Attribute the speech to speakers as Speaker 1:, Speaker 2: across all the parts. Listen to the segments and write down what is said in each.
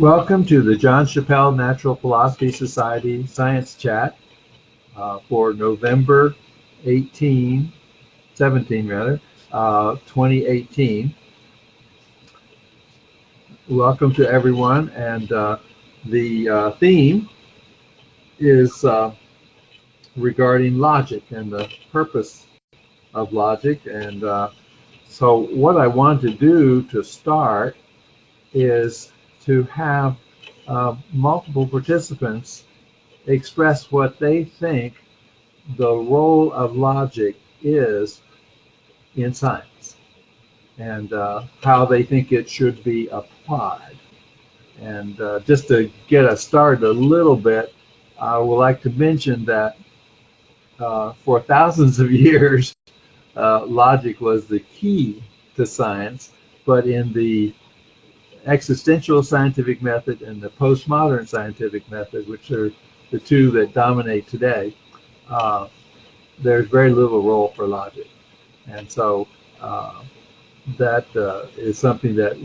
Speaker 1: Welcome to the John Chappell Natural Philosophy Society Science Chat for November 17 rather, 2018. Welcome to everyone, and the theme is regarding logic and the purpose of logic. And so what I want to do to start is to have multiple participants express what they think the role of logic is in science and how they think it should be applied. And just to get us started a little bit, I would like to mention that for thousands of years, logic was the key to science, but in the existential scientific method and the postmodern scientific method, which are the two that dominate today, there's very little role for logic. And so that is something that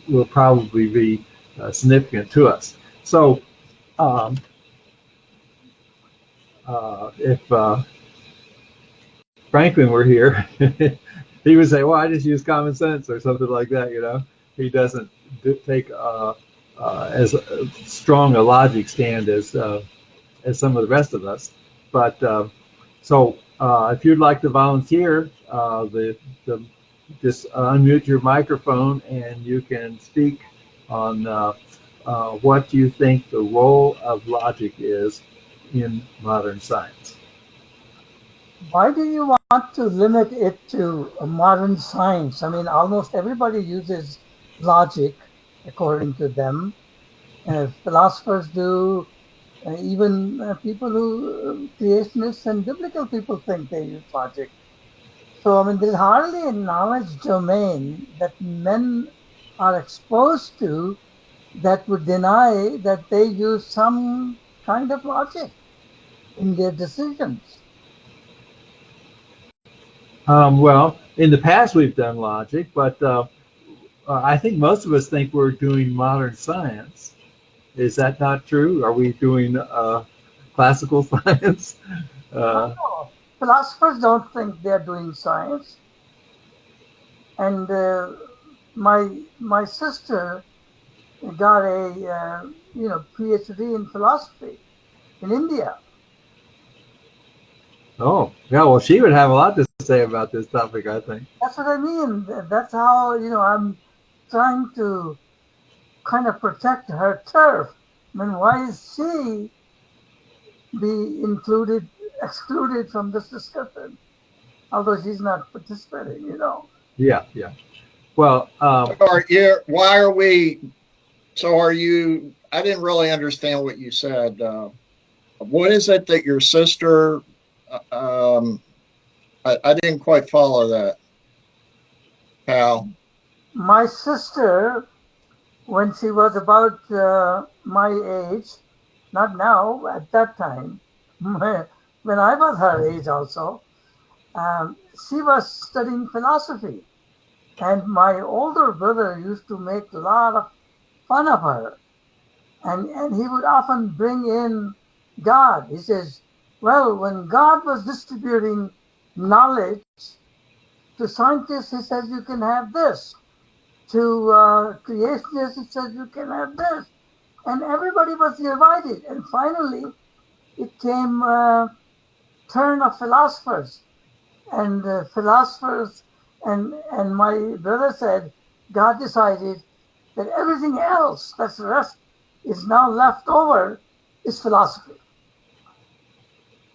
Speaker 1: will probably be significant to us. So if Franklin were here, he would say, well, I just use common sense or something like that, you know. He doesn't take as strong a logic stand as some of the rest of us. But so if you'd like to volunteer, just unmute your microphone and you can speak on what you think the role of logic is in modern science.
Speaker 2: Why do you want to limit it to modern science? I mean, almost everybody uses logic, according to them. Philosophers do, even people who, creationists and biblical people think they use logic. So, I mean, there's hardly a knowledge domain that men are exposed to that would deny that they use some kind of logic in their decisions.
Speaker 1: Well, in the past we've done logic, but I think most of us think we're doing modern science. Is that not true? Are we doing classical science?
Speaker 2: No, philosophers don't think they're doing science. And my sister got a PhD in philosophy in India.
Speaker 1: Oh, yeah, well, she would have a lot to say about this topic, I think.
Speaker 2: That's what I mean. That's how, I'm trying to kind of protect her turf. I mean, why is she be excluded from this discussion? Although she's not participating,
Speaker 1: Yeah. Well,
Speaker 3: why are we, so are you, I didn't really understand what you said. What is it that your sister, I didn't quite follow that, Pal.
Speaker 2: My sister, when she was about my age, not now, at that time, when I was her age also, she was studying philosophy. And my older brother used to make a lot of fun of her. And he would often bring in God. He says, well, when God was distributing knowledge to scientists, he says, you can have this. To creationists, he says, you can have this. And everybody was divided. And finally, it came turn of philosophers. And philosophers, and my brother said, God decided that everything else that's the rest is now left over is philosophy.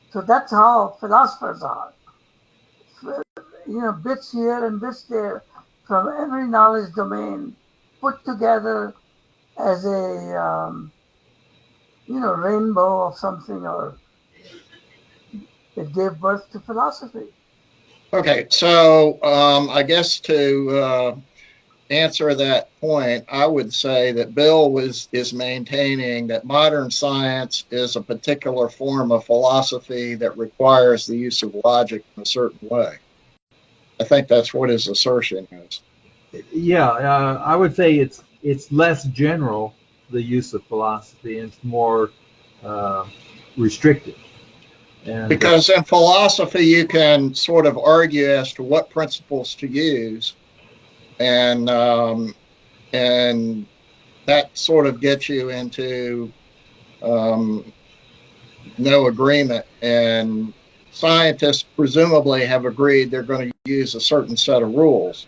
Speaker 2: So that's how philosophers are. Bits here and bits there from every knowledge domain put together as a rainbow of something, or it gave birth to philosophy.
Speaker 3: Okay, so I guess to answer that point, I would say that Bill is maintaining that modern science is a particular form of philosophy that requires the use of logic in a certain way. I think that's what his assertion is.
Speaker 1: Yeah, I would say it's it's less general, the use of philosophy, and it's more restricted. And
Speaker 3: because in philosophy, you can sort of argue as to what principles to use, and that sort of gets you into no agreement. And scientists presumably have agreed they're going to use a certain set of rules.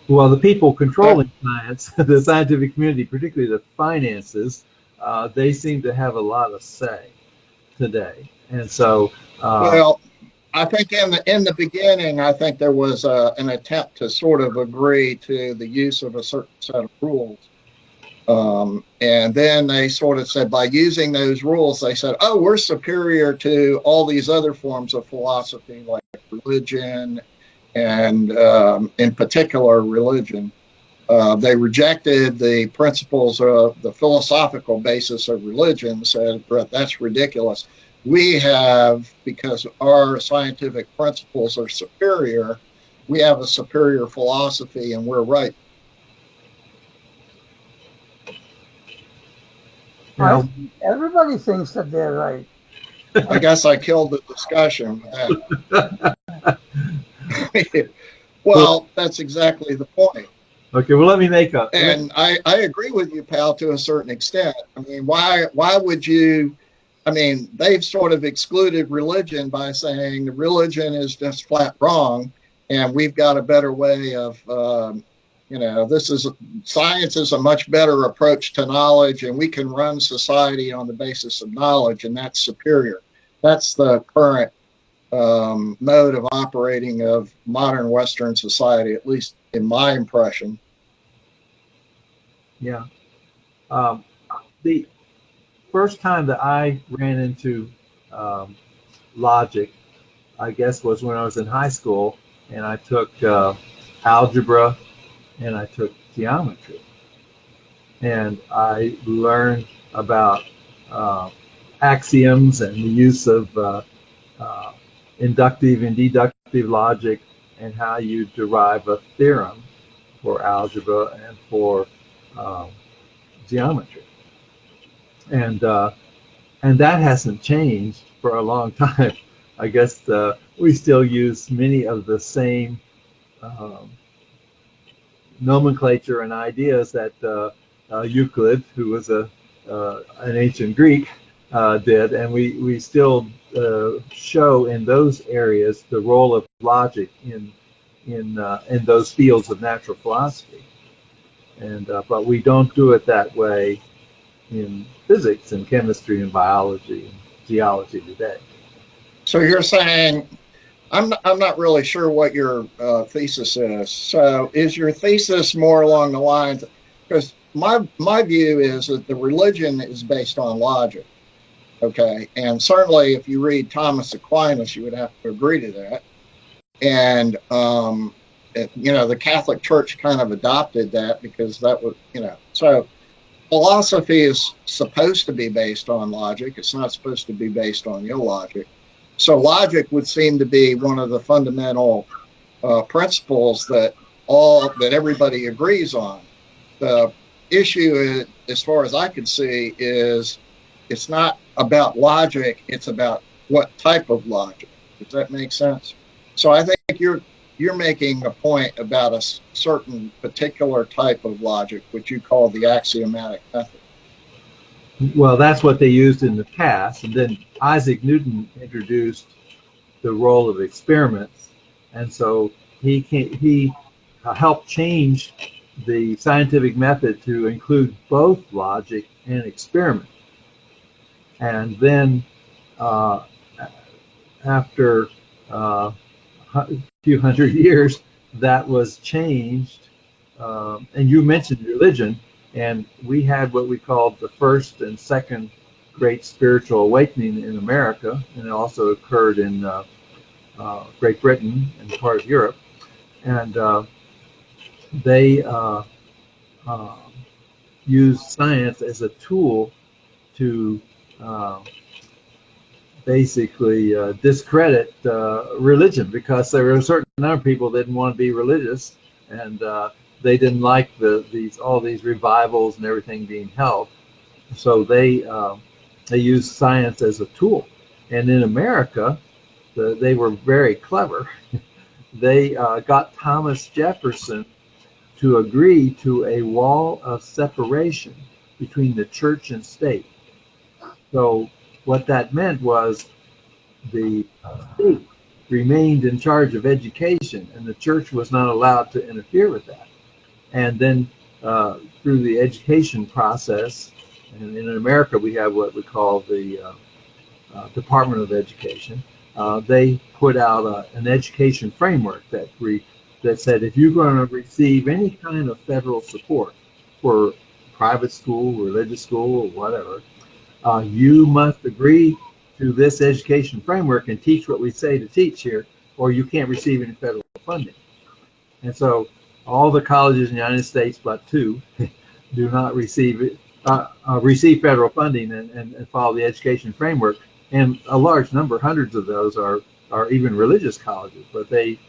Speaker 1: Well, the people controlling science, the scientific community, particularly the finances, they seem to have a lot of say today. And so,
Speaker 3: well, I think in the beginning, I think there was an attempt to sort of agree to the use of a certain set of rules. And then they sort of said, by using those rules, they said, oh, we're superior to all these other forms of philosophy, like religion, and in particular, religion. They rejected the principles of the philosophical basis of religion, said, that's ridiculous. We have, because our scientific principles are superior, we have a superior philosophy, and we're right.
Speaker 2: Well, everybody thinks that they're right.
Speaker 3: I guess I killed the discussion with that. Well, that's exactly the point.
Speaker 1: Okay, well, let me make up.
Speaker 3: And I agree with you, pal, to a certain extent. I mean, why would you? I mean, they've sort of excluded religion by saying the religion is just flat wrong, and we've got a better way of, science is a much better approach to knowledge, and we can run society on the basis of knowledge, and that's superior. That's the current mode of operating of modern Western society, at least in my impression.
Speaker 1: Yeah. The first time that I ran into logic, I guess, was when I was in high school, and I took algebra and I took geometry. And I learned about axioms and the use of inductive and deductive logic, and how you derive a theorem for algebra and for geometry. And that hasn't changed for a long time. I guess we still use many of the same nomenclature and ideas that Euclid, who was an ancient Greek, did, and we still show in those areas the role of logic in those fields of natural philosophy. And but we don't do it that way in physics and chemistry and biology and geology today.
Speaker 3: So you're saying, I'm not really sure what your thesis is. So is your thesis more along the lines, because my view is that the religion is based on logic, okay? And certainly if you read Thomas Aquinas, you would have to agree to that. And the Catholic Church kind of adopted that because that was, so philosophy is supposed to be based on logic. It's not supposed to be based on illogic. So logic would seem to be one of the fundamental principles that everybody agrees on. The issue, as far as I can see, is it's not about logic. It's about what type of logic. Does that make sense? So I think you're making a point about a certain particular type of logic, which you call the axiomatic method.
Speaker 1: Well, that's what they used in the past, and then Isaac Newton introduced the role of experiments, and so he helped change the scientific method to include both logic and experiment. And then after a few hundred years, that was changed. And you mentioned religion, and we had what we called the first and second great spiritual awakening in America, and it also occurred in Great Britain and part of Europe. And they used science as a tool to basically discredit religion, because there were a certain number of people that didn't want to be religious, and they didn't like all these revivals and everything being held. So they used science as a tool. And in America, they were very clever. They got Thomas Jefferson to agree to a wall of separation between the church and state. So what that meant was the state remained in charge of education, and the church was not allowed to interfere with that. And then through the education process, and in America we have what we call the Department of Education. They put out an education framework that said if you're going to receive any kind of federal support for private school, religious school, or whatever, you must agree to this education framework and teach what we say to teach here, or you can't receive any federal funding. And so all the colleges in the United States, but two, do not receive federal funding and follow the education framework. And a large number, hundreds of those, are even religious colleges, but they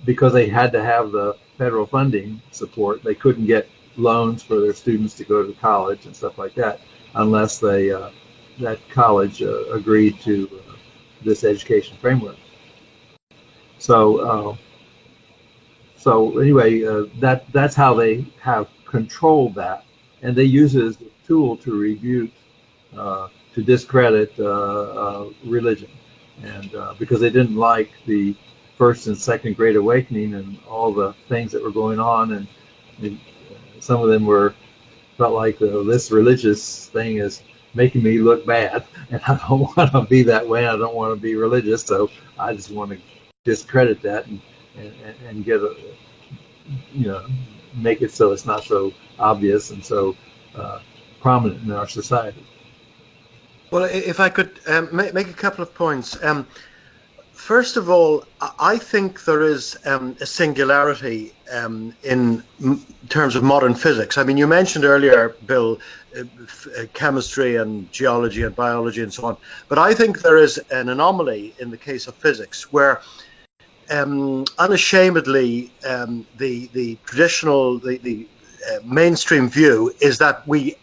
Speaker 1: because they had to have the federal funding support, they couldn't get loans for their students to go to college and stuff like that unless that college agreed to this education framework. So anyway, that's how they have controlled that, and they use it as a tool to rebuke, to discredit religion, and because they didn't like the first and second Great Awakening and all the things that were going on, and some of them felt like this religious thing is making me look bad, and I don't want to be that way. I don't want to be religious, so I just want to discredit that and get make it so it's not so obvious and so prominent in our society.
Speaker 4: Well, if I could make a couple of points. First of all, I think there is a singularity in terms of modern physics. I mean, you mentioned earlier, Bill, chemistry and geology and biology and so on, but I think there is an anomaly in the case of physics where unashamedly the traditional, the mainstream view is that we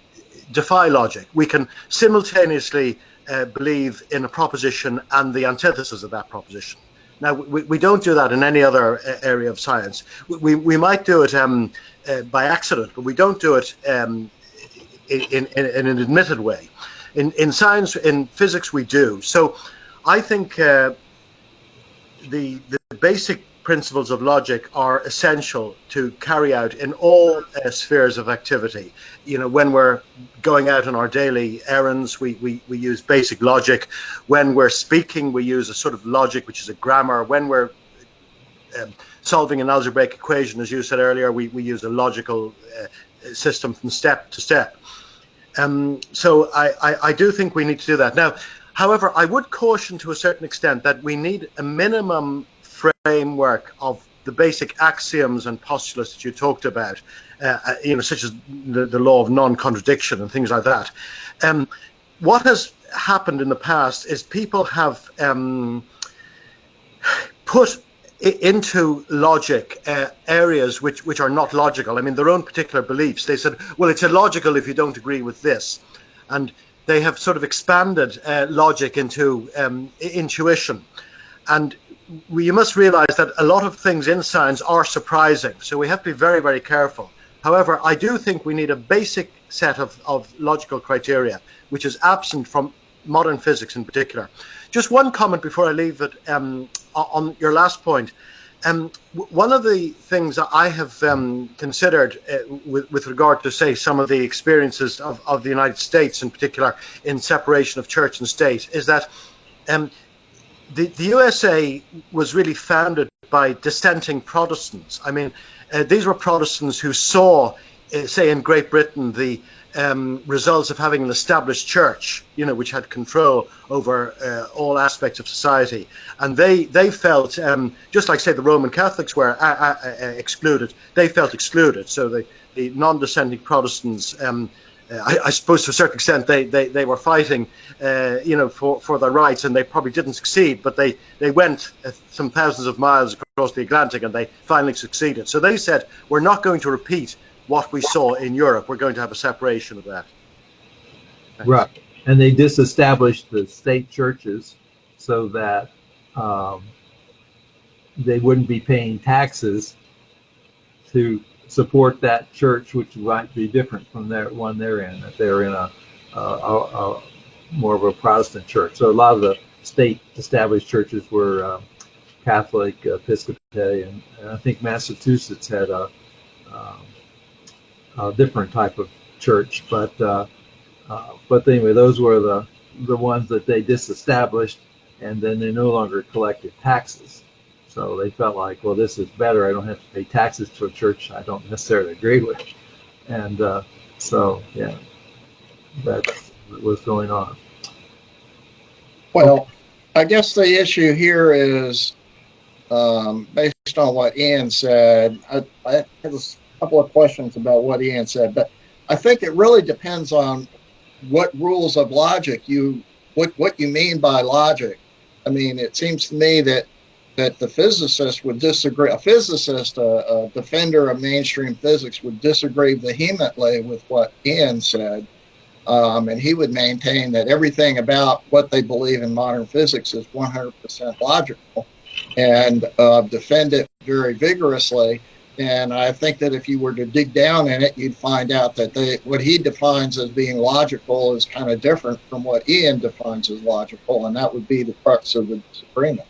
Speaker 4: defy logic. We can simultaneously believe in a proposition and the antithesis of that proposition. Now, we don't do that in any other area of science. We might do it by accident, but we don't do it in an admitted way. In science, in physics, we do. So I think the basic principles of logic are essential to carry out in all spheres of activity. You know, when we're going out on our daily errands, we use basic logic. When we're speaking, we use a sort of logic, which is a grammar. When we're solving an algebraic equation, as you said earlier, we use a logical system from step to step. So I do think we need to do that. Now, however, I would caution to a certain extent that we need a minimum framework of the basic axioms and postulates that you talked about, such as the law of non-contradiction and things like that. What has happened in the past is people have put into logic areas which are not logical. I mean, their own particular beliefs. They said, well, it's illogical if you don't agree with this. And they have sort of expanded logic into intuition. And you must realize that a lot of things in science are surprising. So we have to be very, very careful. However, I do think we need a basic set of logical criteria, which is absent from modern physics in particular. Just one comment before I leave it on your last point. One of the things that I have considered with regard to, say, some of the experiences of the United States in particular in separation of church and state is that the USA was really founded by dissenting Protestants. I mean, these were Protestants who saw, say, in Great Britain, the results of having an established church, which had control over all aspects of society. And they felt, just like, say, the Roman Catholics were excluded, they felt excluded. So the non-dissenting Protestants I suppose to a certain extent they were fighting, for their rights, and they probably didn't succeed, but they went some thousands of miles across the Atlantic, and they finally succeeded. So they said, we're not going to repeat what we saw in Europe. We're going to have a separation of that. Thanks.
Speaker 1: Right. And they disestablished the state churches so that they wouldn't be paying taxes to support that church, which might be different from their one they're in, that they're in a more of a Protestant church. So a lot of the state established churches were Catholic, Episcopalian, and I think Massachusetts had a different type of church. But anyway, those were the ones that they disestablished, and then they no longer collected taxes. So they felt like, well, this is better. I don't have to pay taxes to a church I don't necessarily agree with. And so, yeah, that's what was going on.
Speaker 3: Well, I guess the issue here is, based on what Ian said, I have a couple of questions about what Ian said, but I think it really depends on what rules of logic what you mean by logic. I mean, it seems to me that the physicist would disagree. A physicist, a defender of mainstream physics, would disagree vehemently with what Ian said, and he would maintain that everything about what they believe in modern physics is 100% logical, and defend it very vigorously. And I think that if you were to dig down in it, you'd find out that what he defines as being logical is kind of different from what Ian defines as logical, and that would be the crux of the disagreement.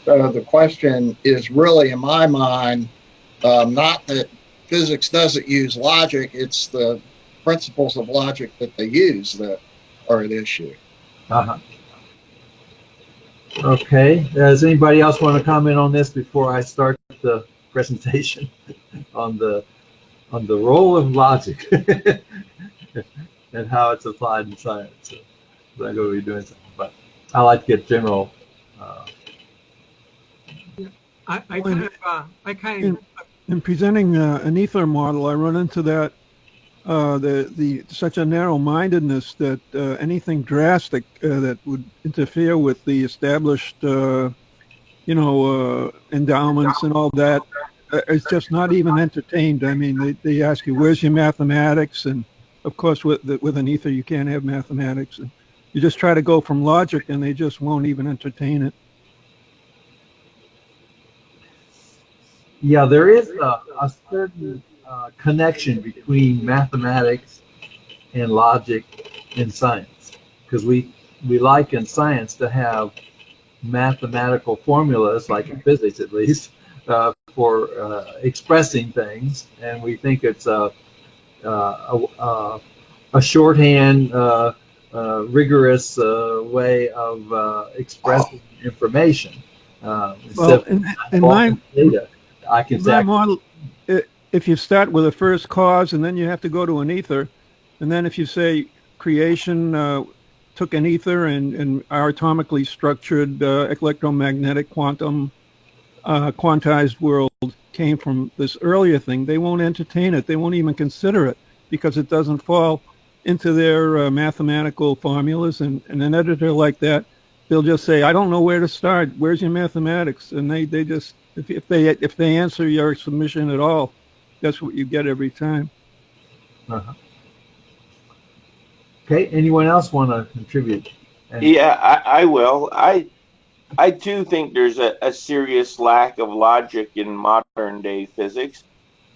Speaker 3: So the question is really, in my mind, not that physics doesn't use logic, it's the principles of logic that they use that are at issue.
Speaker 1: Uh-huh. Okay. Does anybody else want to comment on this before I start the presentation on the role of logic and how it's applied in science? So I'm going to be doing something, but I like to get general.
Speaker 5: In presenting an ether model, I run into that such a narrow-mindedness that anything drastic that would interfere with the established, endowments and all that is just not even entertained. I mean, they ask you, "Where's your mathematics?" And of course, with an ether, you can't have mathematics. And you just try to go from logic, and they just won't even entertain it.
Speaker 1: Yeah, there is a certain connection between mathematics and logic in science, because we like in science to have mathematical formulas, like in physics at least, for expressing things, and we think it's a shorthand, rigorous way of expressing information.
Speaker 5: Well, in my
Speaker 1: data. I can say
Speaker 5: model, if you start with a first cause and then you have to go to an ether, and then if you say creation took an ether and our atomically structured electromagnetic quantized world came from this earlier thing, they won't entertain it. They won't even consider it because it doesn't fall into their mathematical formulas. And an editor like that, they'll just say, "I don't know where to start. Where's your mathematics?" And they just if they answer your submission at all, that's what you get every time.
Speaker 1: Uh-huh. Okay. Anyone else want to contribute?
Speaker 6: Yeah, I will. I too think there's a serious lack of logic in modern day physics.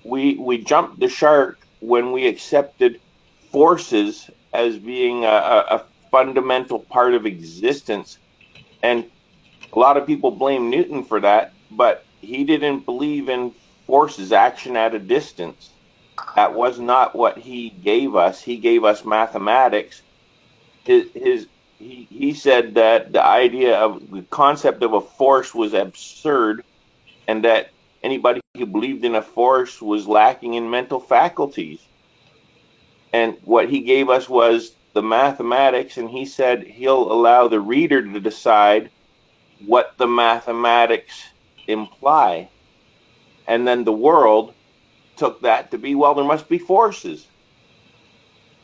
Speaker 6: We jumped the shark when we accepted forces as being a fundamental part of existence, and a lot of people blame Newton for that, but he didn't believe in forces, action at a distance. That was not what he gave us. He gave us mathematics. He said that the concept of a force was absurd, and that anybody who believed in a force was lacking in mental faculties. And what he gave us was the mathematics, and he said he'll allow the reader to decide what the mathematics imply. And then the world took that to be, well, there must be forces.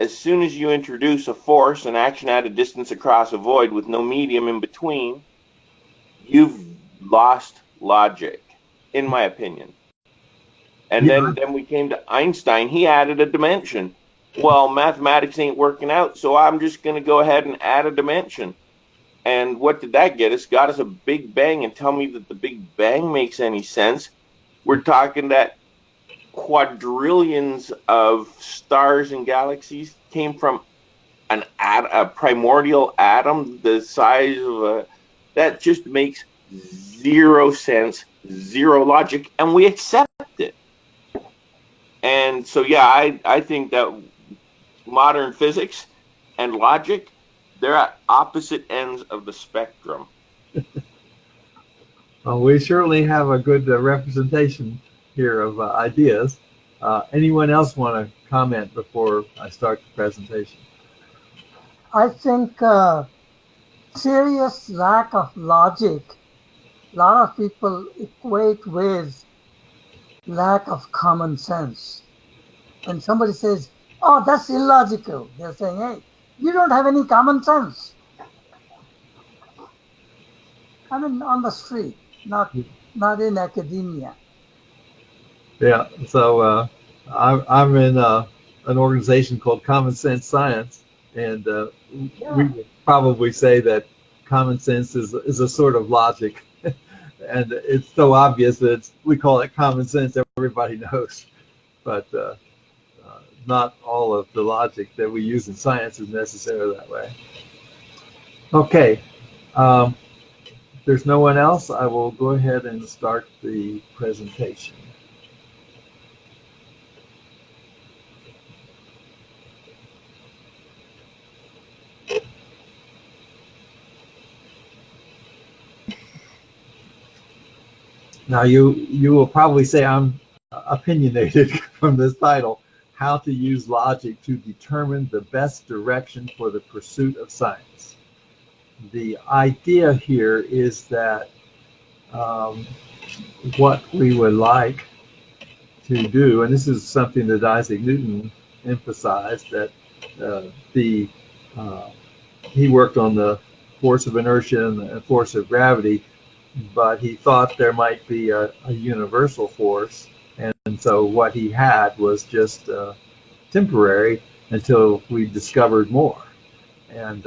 Speaker 6: as soon as you introduce a force, an action at a distance across a void with no medium in between, you've lost logic, in my opinion. And then we came to Einstein. He added a dimension. Well, mathematics ain't working out, so I'm just going to go ahead and add a dimension. And what did that get us? Got us a Big Bang. And tell me that the Big Bang makes any sense. We're talking that quadrillions of stars and galaxies came from a primordial atom the size of a... That just makes zero sense, zero logic, and we accept it. And so, yeah, I think that modern physics and logic, they're at opposite ends of the spectrum.
Speaker 1: Well, we surely have a good representation here of ideas. Anyone else want to comment before I start the presentation?
Speaker 2: I think serious lack of logic, a lot of people equate with lack of common sense. When somebody says, oh, that's illogical, they're saying, hey, you don't have any common sense. I mean, on the street, not in academia.
Speaker 1: Yeah, so I'm in an organization called Common Sense Science, and we would probably say that common sense is a sort of logic. And it's so obvious that we call it common sense, everybody knows. But not all of the logic that we use in science is necessarily that way. Okay. If there's no one else, I will go ahead and start the presentation. Now you will probably say I'm opinionated from this title, How to Use Logic to Determine the Best Direction for the Pursuit of Science. The idea here is that what we would like to do, and this is something that Isaac Newton emphasized, that he worked on the force of inertia and the force of gravity, but he thought there might be a universal force, and so what he had was just temporary until we discovered more. And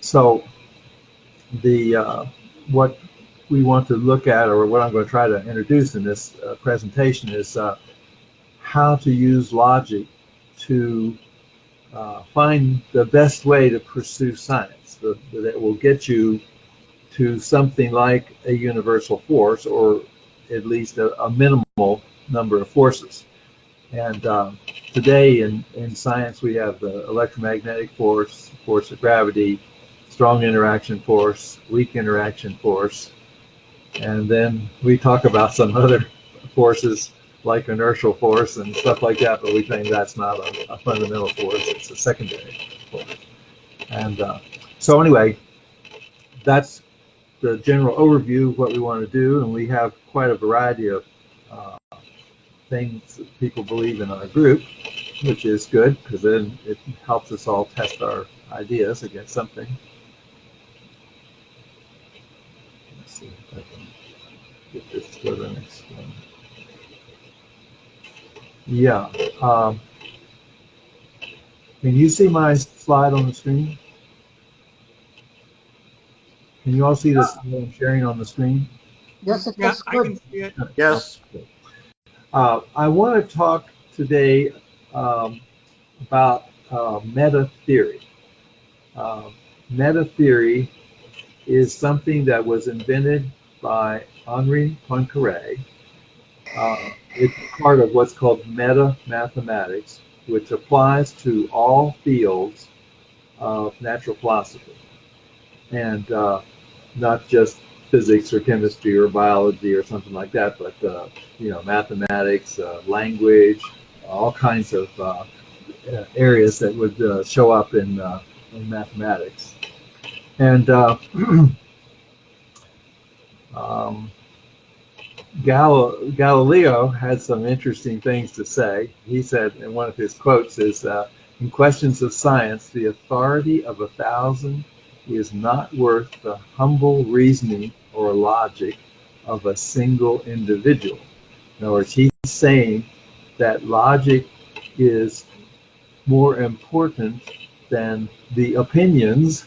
Speaker 1: so what we want to look at, or what I'm going to try to introduce in this presentation, is how to use logic to find the best way to pursue science that will get you to something like a universal force, or at least a minimal number of forces. And today in science we have the electromagnetic force, force of gravity, strong interaction force, weak interaction force, and then we talk about some other forces like inertial force and stuff like that, but we think that's not a fundamental force, it's a secondary force. And so anyway, that's the general overview of what we want to do, and we have quite a variety of things that people believe in our group, which is good, because then it helps us all test our ideas against something. Let's see if I can get this to the next one. Yeah. Can you see my slide on the screen? Can you all see this I'm sharing on the screen?
Speaker 2: Yes, it looks good.
Speaker 5: I can see it.
Speaker 4: Yes.
Speaker 1: I want to talk today about meta theory. Meta theory is something that was invented by Henri Poincaré. It's part of what's called meta mathematics, which applies to all fields of natural philosophy, and not just physics or chemistry or biology or something like that, but mathematics, language, all kinds of areas that would show up in mathematics. And Galileo had some interesting things to say. He said in one of his quotes is, in questions of science, the authority of 1,000 is not worth the humble reasoning or logic of a single individual. In other words, he's saying that logic is more important than the opinions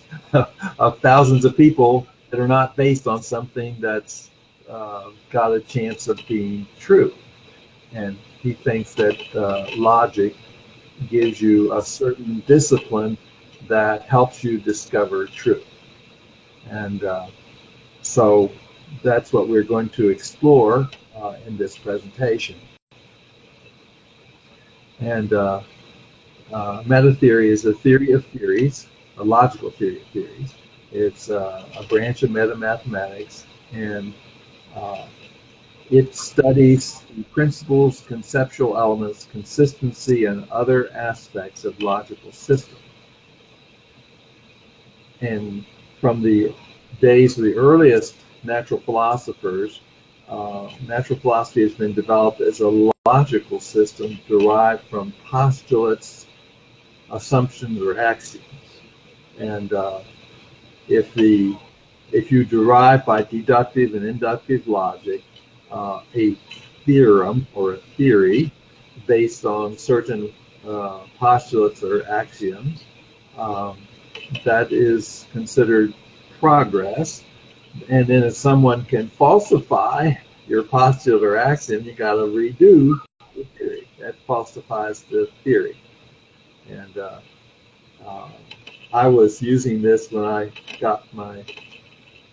Speaker 1: of thousands of people that are not based on something that's got a chance of being true. And he thinks that logic gives you a certain discipline that helps you discover truth. And so that's what we're going to explore in this presentation. And meta theory is a theory of theories, a logical theory of theories. It's a branch of meta-mathematics, and it studies the principles, conceptual elements, consistency, and other aspects of logical systems. And from the days of the earliest natural philosophers, natural philosophy has been developed as a logical system derived from postulates, assumptions, or axioms. And if you derive by deductive and inductive logic a theorem or a theory based on certain postulates or axioms, that is considered progress. And then if someone can falsify your postulate or axiom, you got to redo the theory. That falsifies the theory. And I was using this when I got my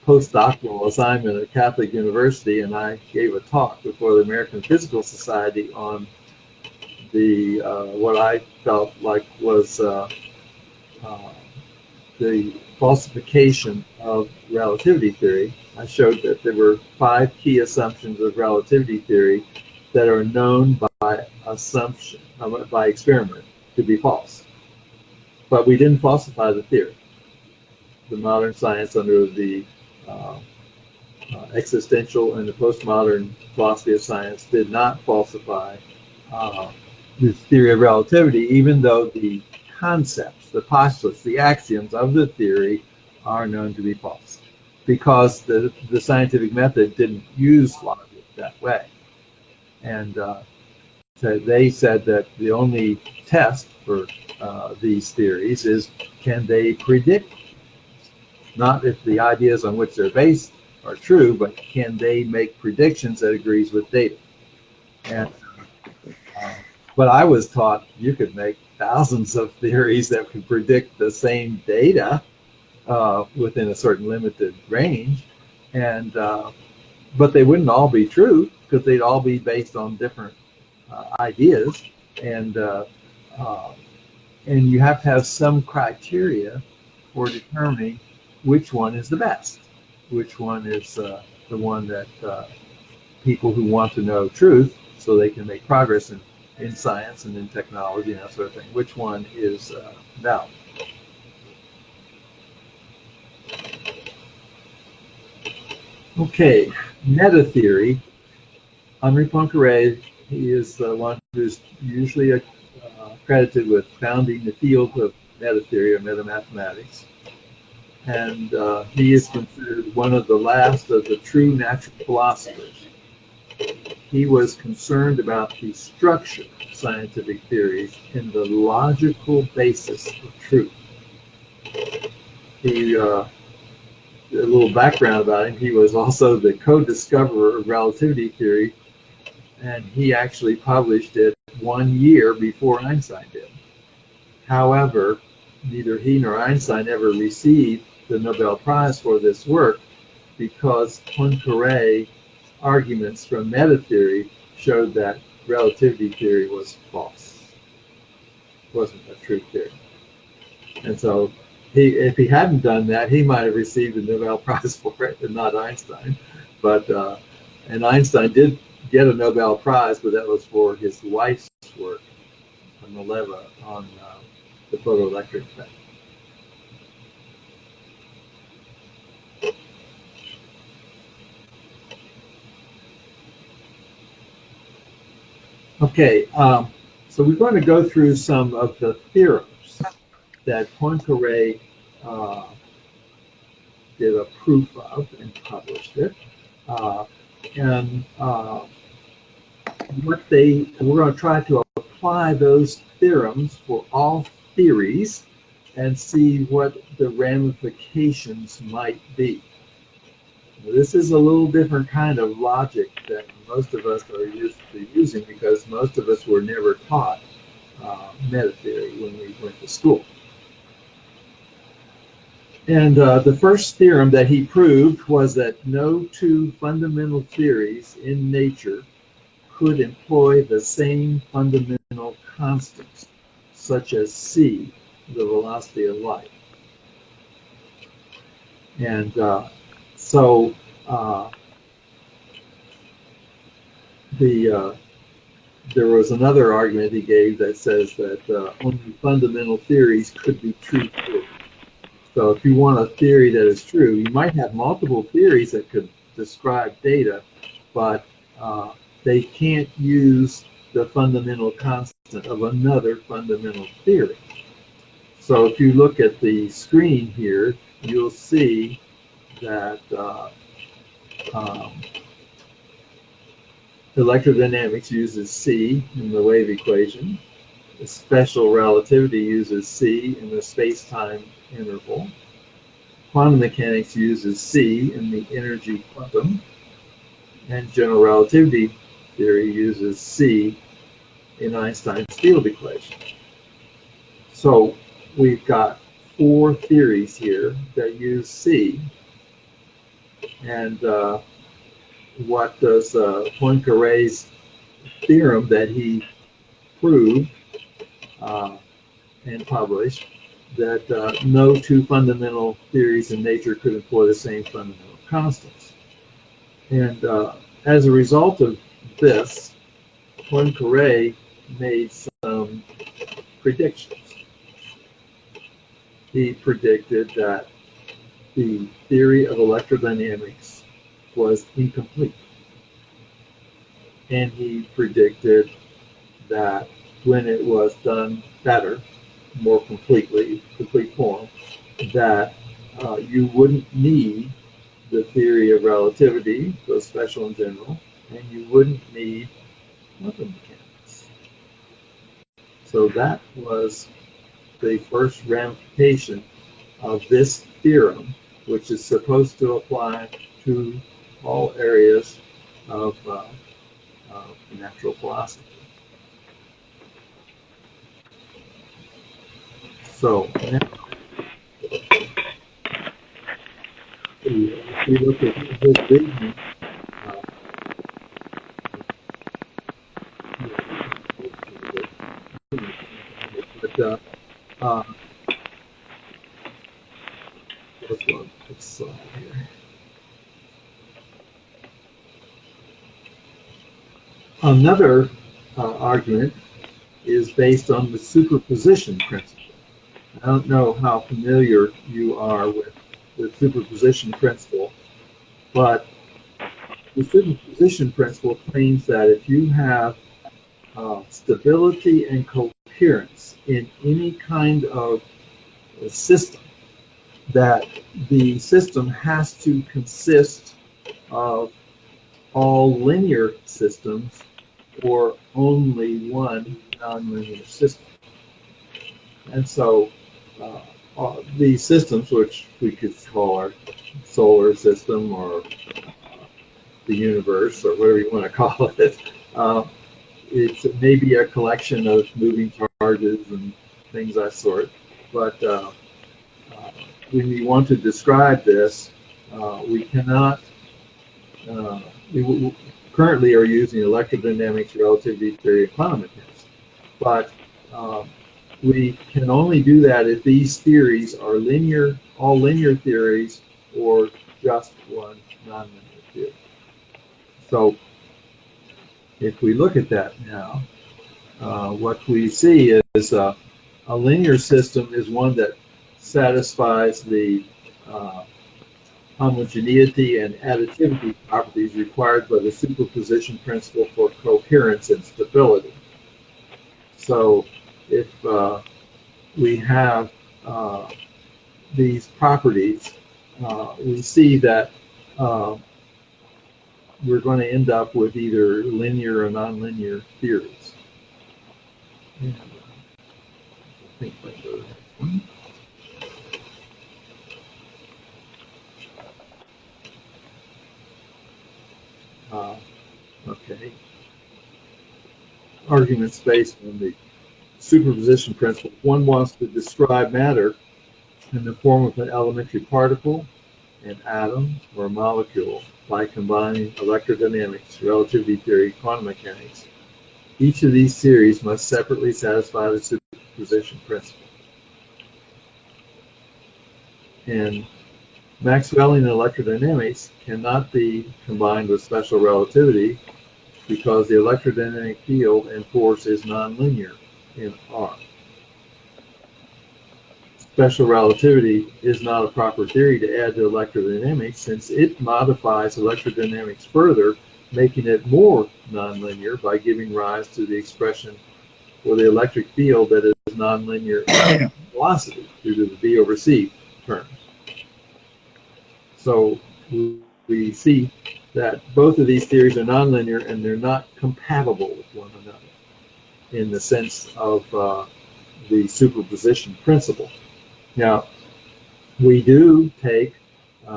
Speaker 1: postdoctoral assignment at Catholic University, and I gave a talk before the American Physical Society on the what I felt like was the falsification of relativity theory. I showed that there were 5 key assumptions of relativity theory that are known by assumption, by experiment, to be false. But we didn't falsify the theory. The modern science under the existential and the postmodern philosophy of science did not falsify the theory of relativity, even though the concepts, the postulates, the axioms of the theory are known to be false, because the scientific method didn't use logic that way. And so they said that the only test for these theories is, can they predict, not if the ideas on which they're based are true, but can they make predictions that agrees with data. And but I was taught you could make thousands of theories that could predict the same data within a certain limited range, and but they wouldn't all be true, because they'd all be based on different ideas, and you have to have some criteria for determining which one is the best, which one is the one that people who want to know truth so they can make progress in science and in technology and that sort of thing, which one is valid. Okay, meta theory. Henri Poincaré, he is the one who's usually credited with founding the field of meta theory or meta-mathematics. And he is considered one of the last of the true natural philosophers. He was concerned about the structure of scientific theories and the logical basis of truth. He, a little background about him, he was also the co-discoverer of relativity theory, and he actually published it 1 year before Einstein did. However, neither he nor Einstein ever received the Nobel Prize for this work, because Poincaré's arguments from meta theory showed that relativity theory was false. It wasn't a true theory. And so if he hadn't done that, he might have received the Nobel Prize for it, and not Einstein. But and Einstein did get a Nobel Prize, but that was for his wife's work, Mileva, on the photoelectric effect. Okay, so we're going to go through some of the theorems that Poincaré uh, did a proof of and published it. Uh, and we're going to try to apply those theorems for all theories and see what the ramifications might be. This is a little different kind of logic than most of us are used to using because most of us were never taught meta theory when we went to school. And the first theorem that he proved was that no two fundamental theories in nature could employ the same fundamental constants, such as c, the velocity of light. And so there was another argument he gave that says that only fundamental theories could be true. So if you want a theory that is true, you might have multiple theories that could describe data, but they can't use the fundamental constant of another fundamental theory. So if you look at the screen here, you'll see that electrodynamics uses C in the wave equation. Special relativity uses C in the space-time interval. Quantum mechanics uses C in the energy quantum. And general relativity theory uses C in Einstein's field equation. So we've got 4 theories here that use C. And what does Poincaré's theorem that he proved and published, that no two fundamental theories in nature could employ the same fundamental constants. And as a result of this, Poincaré made some predictions. He predicted that the theory of electrodynamics was incomplete. And he predicted that when it was done better, more completely, complete form, that you wouldn't need the theory of relativity, both special and general, and you wouldn't need quantum mechanics. So that was the first ramification of this theorem, which is supposed to apply to all areas of natural philosophy. So now, if we look at his vision, but let's go to this slide here. Another argument is based on the superposition principle. I don't know how familiar you are with the superposition principle, but the superposition principle claims that if you have stability and coherence in any kind of system, that the system has to consist of all linear systems or only one nonlinear system. And so these systems, which we could call our solar system or the universe or whatever you want to call it, it's maybe a collection of moving charges and things of that sort. But when we want to describe this, we cannot, we currently are using electrodynamics, relativity theory, and quantum mechanics. But we can only do that if these theories are linear, all linear theories, or just one nonlinear theory. So if we look at that now, what we see is a linear system is one that satisfies the homogeneity and additivity properties required by the superposition principle for coherence and stability. So if we have these properties, we see that we're going to end up with either linear or nonlinear theories. And, I think I go to the next one. Okay. Arguments based on the superposition principle. One wants to describe matter in the form of an elementary particle, an atom, or a molecule by combining electrodynamics, relativity theory, quantum mechanics. Each of these theories must separately satisfy the superposition principle. And Maxwellian electrodynamics cannot be combined with special relativity because the electrodynamic field and force is nonlinear in R. Special relativity is not a proper theory to add to electrodynamics since it modifies electrodynamics further, making it more nonlinear by giving rise to the expression for the electric field that is nonlinear in velocity due to the V over C term. So we see that both of these theories are nonlinear and they're not compatible with one another in the sense of the superposition principle. Now, we do take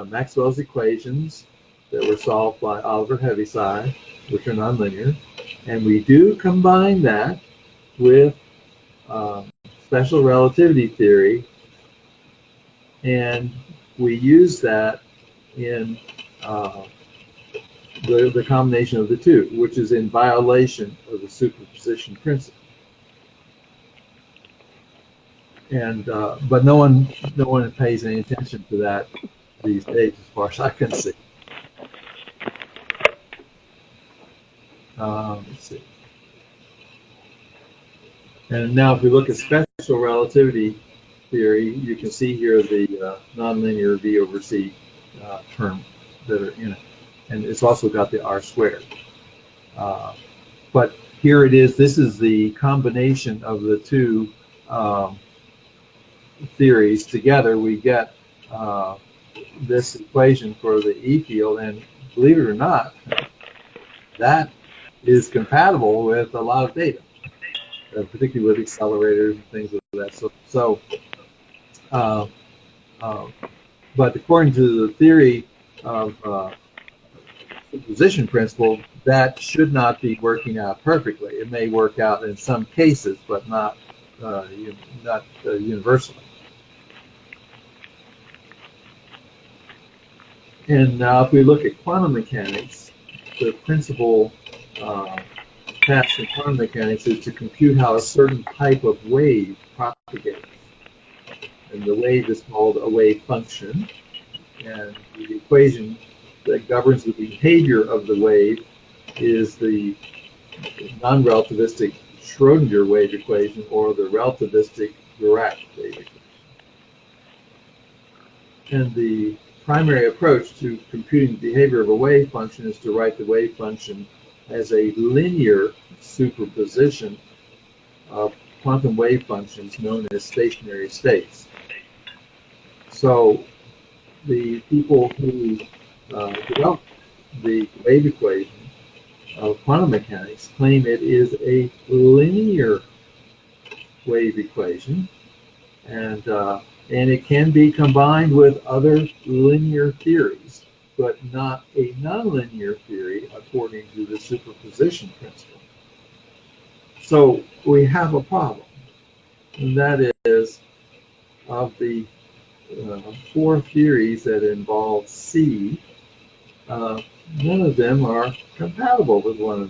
Speaker 1: Maxwell's equations that were solved by Oliver Heaviside, which are nonlinear, and we do combine that with special relativity theory, and we use that in the combination of the two, which is in violation of the superposition principle. And but no one pays any attention to that these days, as far as I can see. Let's see. And now, if we look at special relativity theory, you can see here the nonlinear V over C term that are in it, and it's also got the R squared. But here it is. This is the combination of the two theories together. We get this equation for the E field, and believe it or not, that is compatible with a lot of data, particularly with accelerators and things like that. But according to the theory of superposition principle, that should not be working out perfectly. It may work out in some cases, but not universally. And now, if we look at quantum mechanics, the principal task in quantum mechanics is to compute how a certain type of wave propagates. And the wave is called a wave function. And the equation that governs the behavior of the wave is the non-relativistic Schrodinger wave equation, or the relativistic Dirac wave equation. And the primary approach to computing the behavior of a wave function is to write the wave function as a linear superposition of quantum wave functions known as stationary states. So the people who developed the wave equation of quantum mechanics claim it is a linear wave equation, and it can be combined with other linear theories, but not a nonlinear theory according to the superposition principle. So we have a problem, and that is, of the 4 theories that involve C, none of them are compatible with one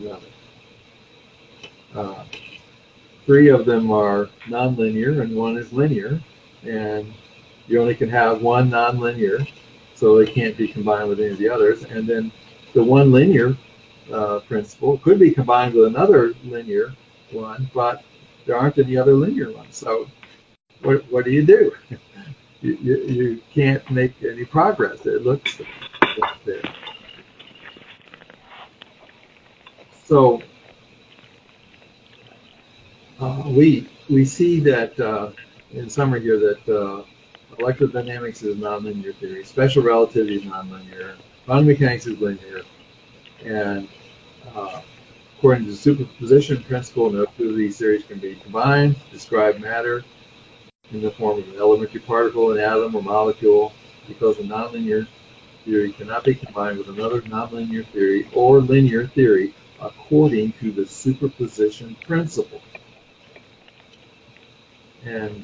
Speaker 1: another. 3 of them are nonlinear and 1 is linear, and you only can have one nonlinear, so they can't be combined with any of the others. And then the one linear principle could be combined with another linear one, but there aren't any other linear ones. So what do you do? you can't make any progress. It looks like there. So we see that in summary here that electrodynamics is nonlinear theory, special relativity is nonlinear, quantum mechanics is linear, and according to the superposition principle, no two of these theories can be combined to describe matter in the form of an elementary particle, an atom, or molecule, because a nonlinear theory cannot be combined with another nonlinear theory or linear theory according to the superposition principle. And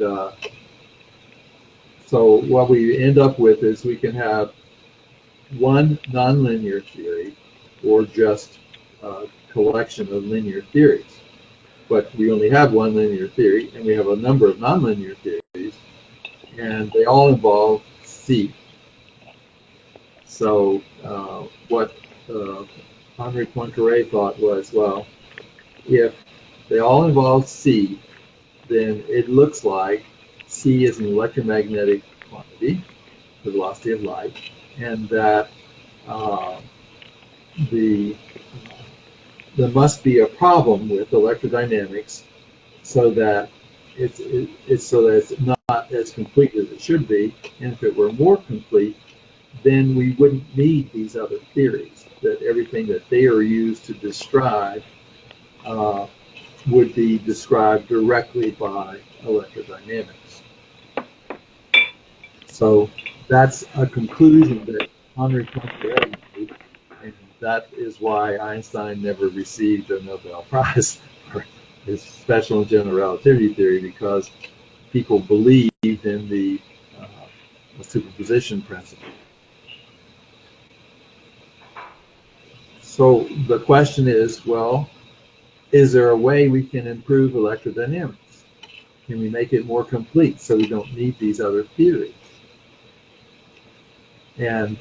Speaker 1: so what we end up with is we can have one nonlinear theory or just a collection of linear theories. But we only have one linear theory, and we have a number of nonlinear theories, and they all involve C. So what Henri Poincaré thought was, well, if they all involve C, then it looks like C is an electromagnetic quantity, the velocity of light, and that there must be a problem with electrodynamics so that it's not as complete as it should be. And if it were more complete, then we wouldn't need these other theories. That everything that they are used to describe would be described directly by electrodynamics. So that's a conclusion that Henri Poincaré made, and that is why Einstein never received a Nobel Prize for his special and general relativity theory, because people believed in the superposition principle. So the question is, well, is there a way we can improve electrodynamics? Can we make it more complete so we don't need these other theories? And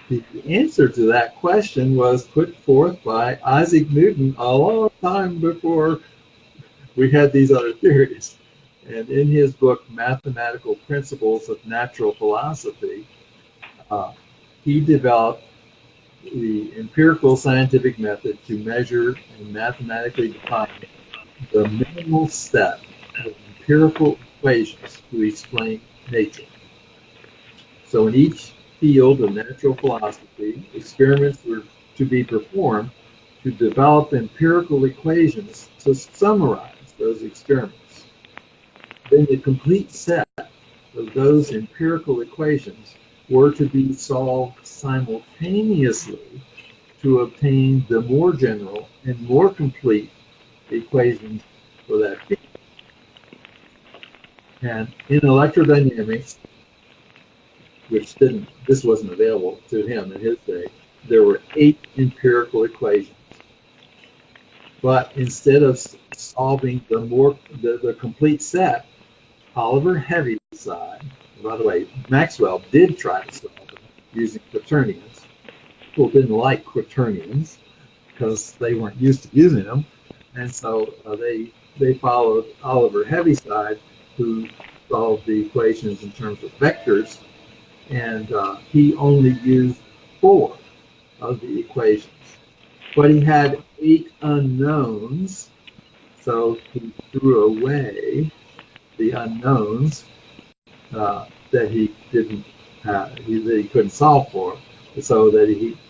Speaker 1: the answer to that question was put forth by Isaac Newton a long time before we had these other theories. And in his book, Mathematical Principles of Natural Philosophy, he developed the empirical scientific method to measure and mathematically define the minimal set of empirical equations to explain nature. So in each field of natural philosophy, experiments were to be performed to develop empirical equations to summarize those experiments. Then the complete set of those empirical equations were to be solved simultaneously to obtain the more general and more complete equations for that field. And in electrodynamics, which this wasn't available to him in his day, there were 8 empirical equations. But instead of solving the complete set, Oliver Heaviside, by the way, Maxwell did try to solve them using quaternions. People didn't like quaternions because they weren't used to using them, and so they followed Oliver Heaviside, who solved the equations in terms of vectors, and he only used 4 of the equations. But he had 8 unknowns, so he threw away the unknowns that he didn't have, that he couldn't solve for, so that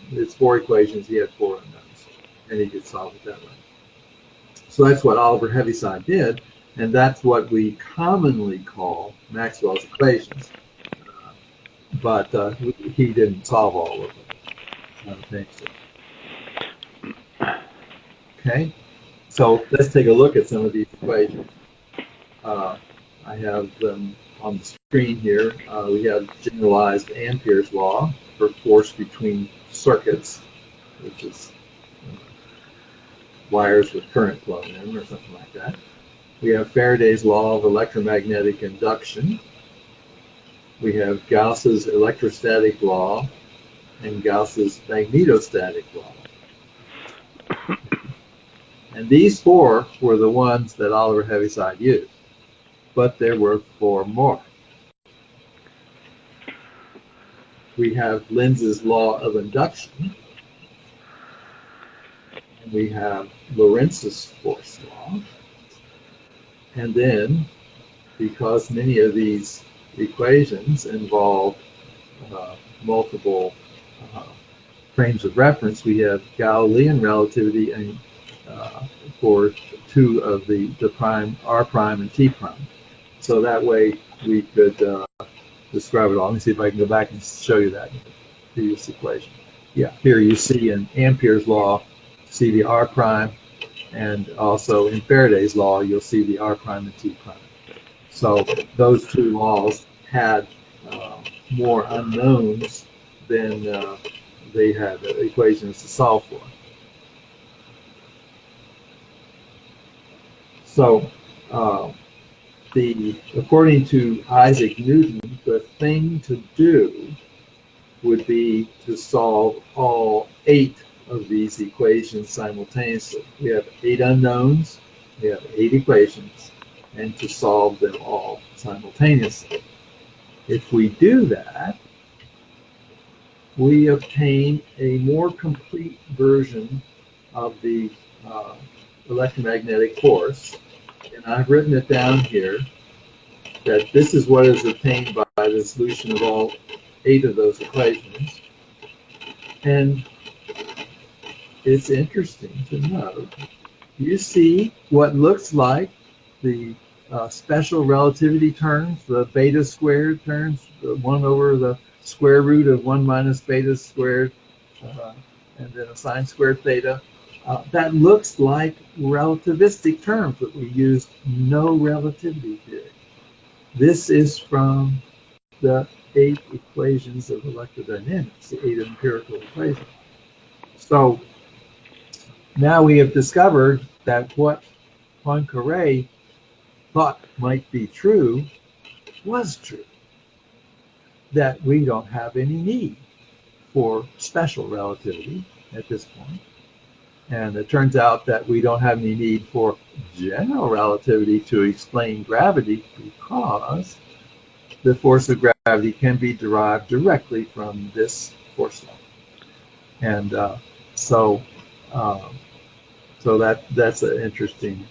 Speaker 1: his 4 equations, he had 4 unknowns, and he could solve it that way. So that's what Oliver Heaviside did, and that's what we commonly call Maxwell's equations. But he didn't solve all of them. I don't think so. Okay, so let's take a look at some of these equations. I have them on the screen here. We have generalized Ampere's law for force between circuits, which is wires with current flowing in or something like that. We have Faraday's law of electromagnetic induction. We have Gauss's electrostatic law and Gauss's magnetostatic law. And these 4 were the ones that Oliver Heaviside used, but there were 4 more. we have Lenz's law of induction, and we have Lorenz's force law. And then, because many of these equations involve multiple uh, frames of reference, we have Galilean relativity and for two of the prime, r prime and t prime. So that way we could describe it all. Let me see if I can go back and show you that in the previous equation. Yeah, here you see in Ampere's law, see the r prime, and also in Faraday's law, you'll see the r prime and t prime. So those two laws had more unknowns than they had equations to solve for. So according to Isaac Newton, the thing to do would be to solve all 8 of these equations simultaneously. We have 8 unknowns, we have 8 equations, and to solve them all simultaneously. If we do that, we obtain a more complete version of the electromagnetic force. And I've written it down here that this is what is obtained by the solution of all 8 of those equations. And it's interesting to note, you see what looks like the special relativity terms, the beta squared terms, the 1 over the square root of 1 minus beta squared, and then a sine squared theta. That looks like relativistic terms, but we used no relativity theory. This is from the 8 equations of electrodynamics, the 8 empirical equations. So now we have discovered that what Poincaré thought might be true was true, that we don't have any need for special relativity at this point. And it turns out that we don't have any need for general relativity to explain gravity, because the force of gravity can be derived directly from this force law. And so that's an interesting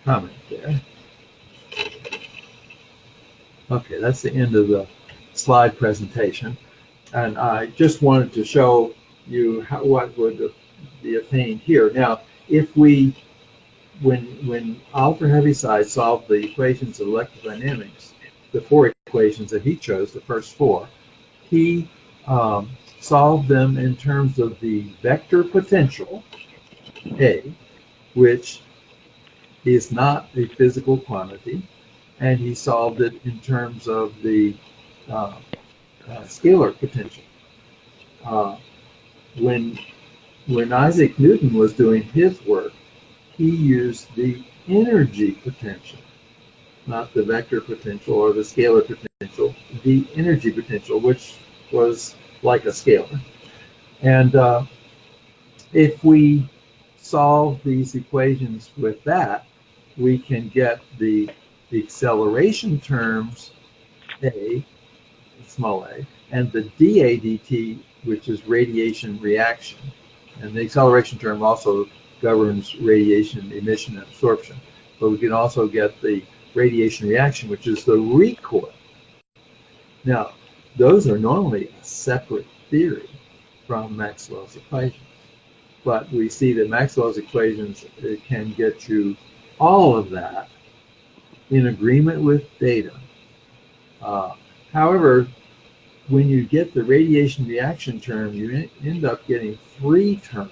Speaker 1: comment there. Okay, that's the end of the slide presentation. And I just wanted to show you what would be obtained here. Now, if we, when Oliver Heaviside solved the equations of electrodynamics, the 4 equations that he chose, the first 4, he solved them in terms of the vector potential, A, which is not a physical quantity, and he solved it in terms of the scalar potential. When Isaac Newton was doing his work, he used the energy potential, not the vector potential or the scalar potential, the energy potential, which was like a scalar. And if we solve these equations with that, we can get the acceleration terms, A, small a, and the dA dt, which is radiation reaction. And the acceleration term also governs radiation emission and absorption. But we can also get the radiation reaction, which is the recoil. Now, those are normally a separate theory from Maxwell's equations. But we see that Maxwell's equations can get you all of that in agreement with data. However, when you get the radiation reaction term, you end up getting 3 terms.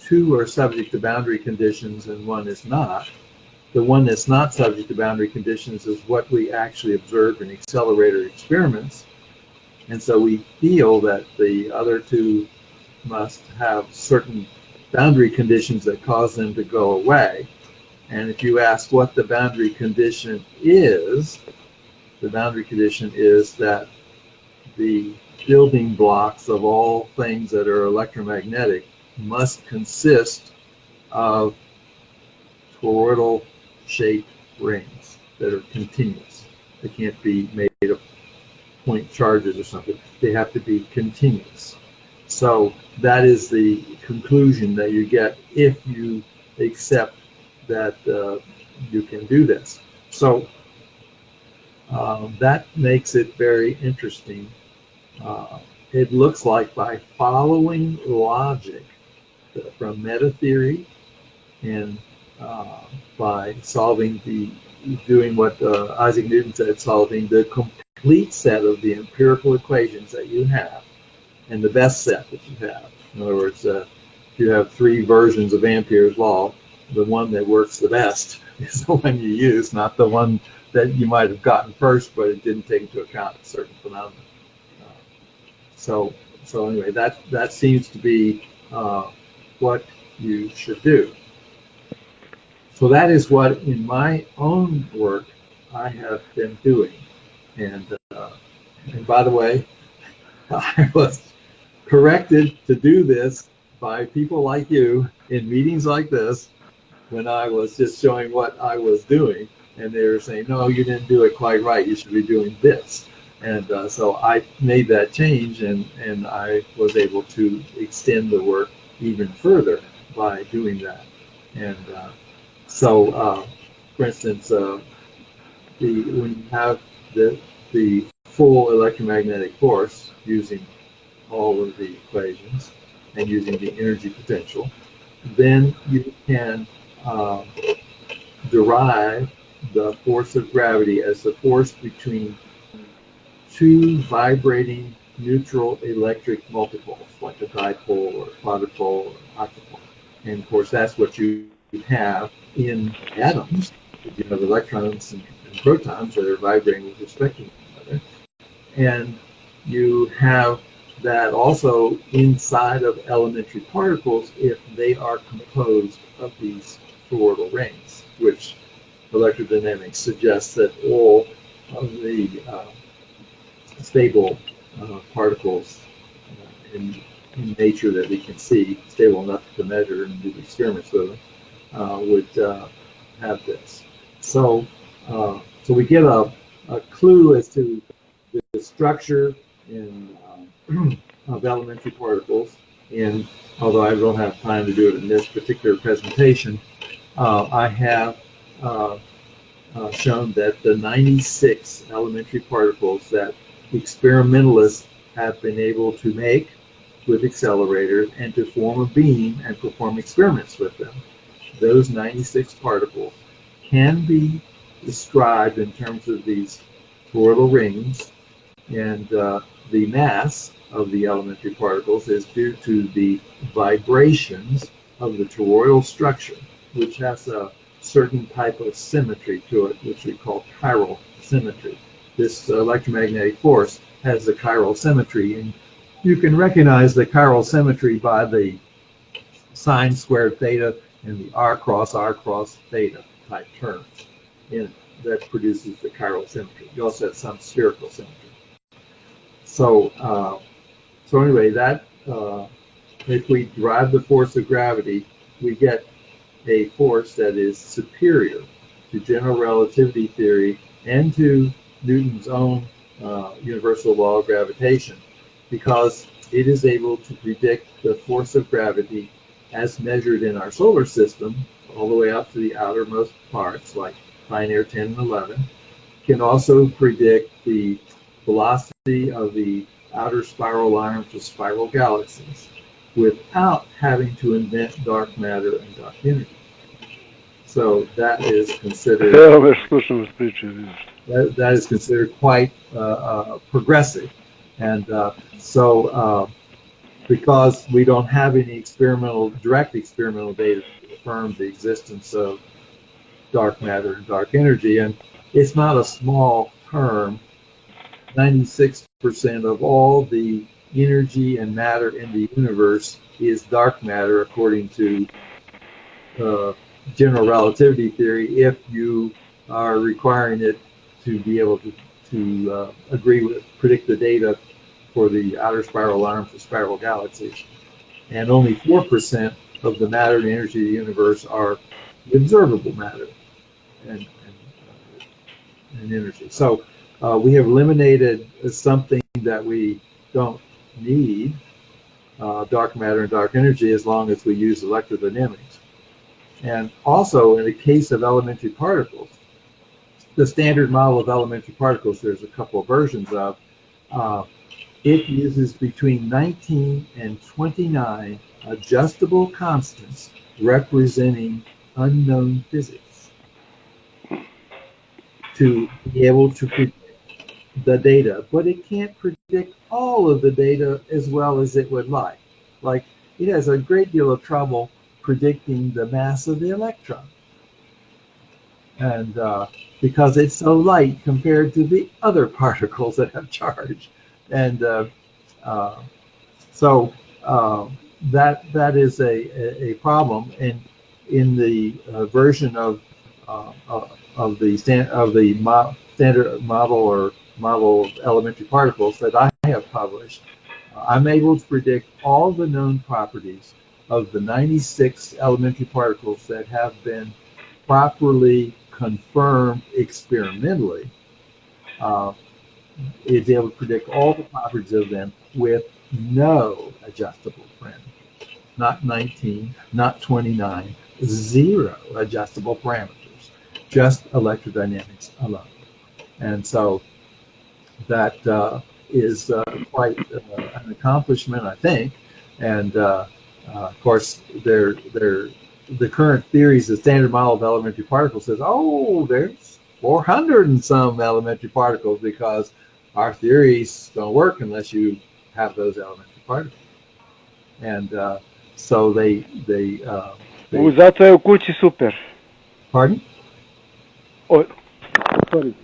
Speaker 1: 2 are subject to boundary conditions and 1 is not. The one that's not subject to boundary conditions is what we actually observe in accelerator experiments. And so we feel that the other 2 must have certain boundary conditions that cause them to go away. And if you ask what the boundary condition is, the boundary condition is that the building blocks of all things that are electromagnetic must consist of toroidal shaped rings that are continuous. They can't be made of point charges or something. They have to be continuous. So that is the conclusion that you get if you accept that you can do this. So that makes it very interesting. It looks like by following logic from meta theory and by doing what Isaac Newton said, solving the complete set of the empirical equations that you have, and the best set that you have. In other words, if you have 3 versions of Ampere's law, the one that works the best is the one you use, not the one that you might have gotten first, but it didn't take into account a certain phenomenon. So anyway, that seems to be what you should do. So that is what, in my own work, I have been doing. And by the way, I was corrected to do this by people like you in meetings like this when I was just showing what I was doing. And they were saying, no, you didn't do it quite right. You should be doing this. And so I made that change, and I was able to extend the work even further by doing that. And so, for instance, when you have the full electromagnetic force using all of the equations and using the energy potential, then you can derive the force of gravity as the force between 2 vibrating neutral electric multipoles, like a dipole or quadrupole or octopole. And of course, that's what you have in atoms. You have electrons and protons that are vibrating with respect to one another. And you have that also inside of elementary particles if they are composed of these toroidal rings, which electrodynamics suggests that all of the stable particles in nature that we can see, stable enough to measure and do experiments with them, would have this. So we get a clue as to the structure of elementary particles. And although I don't have time to do it in this particular presentation, I have shown that the 96 elementary particles that experimentalists have been able to make with accelerators and to form a beam and perform experiments with them, those 96 particles can be described in terms of these toroidal rings, and the mass of the elementary particles is due to the vibrations of the toroidal structure, which has a certain type of symmetry to it, which we call chiral symmetry. This electromagnetic force has the chiral symmetry, and you can recognize the chiral symmetry by the sine squared theta and the r cross theta type terms that produces the chiral symmetry. You also have some spherical symmetry. So anyway, that if we derive the force of gravity, we get a force that is superior to general relativity theory and to Newton's own universal law of gravitation, because it is able to predict the force of gravity as measured in our solar system, all the way up to the outermost parts, like Pioneer 10 and 11. Can also predict the velocity of the outer spiral arms of spiral galaxies without having to invent dark matter and dark energy. So that is considered that is considered quite progressive, and so because we don't have any direct experimental data to confirm the existence of dark matter and dark energy, and it's not a small term. 96% of all the energy and matter in the universe is dark matter, according to general relativity theory, if you are requiring it to be able to predict the data for the outer spiral arms of spiral galaxies. And only 4% of the matter and energy of the universe are observable matter and energy. So we have eliminated something that we don't need, dark matter and dark energy, as long as we use electrodynamics. And also, in the case of elementary particles, the standard model of elementary particles, there's a couple of versions of, it uses between 19 and 29 adjustable constants representing unknown physics to be able to predict the data, but it can't predict all of the data as well as it would like. Like, it has a great deal of trouble predicting the mass of the electron. And because it's so light compared to the other particles that have charge. And so that is a problem. And in the version of the standard model or model of elementary particles that I have published, I'm able to predict all the known properties of the 96 elementary particles that have been properly confirmed experimentally. It's able to predict all the properties of them with no adjustable parameters. Not 19, not 29, 0 adjustable parameters, just electrodynamics alone. And so that is quite an accomplishment, I think. And of course, the current theories, the standard model of elementary particles says, oh, there's 400 and some elementary particles because our theories don't work unless you have those elementary particles. And so they
Speaker 7: Usate o cuci super.
Speaker 1: Pardon?
Speaker 7: Oh, sorry.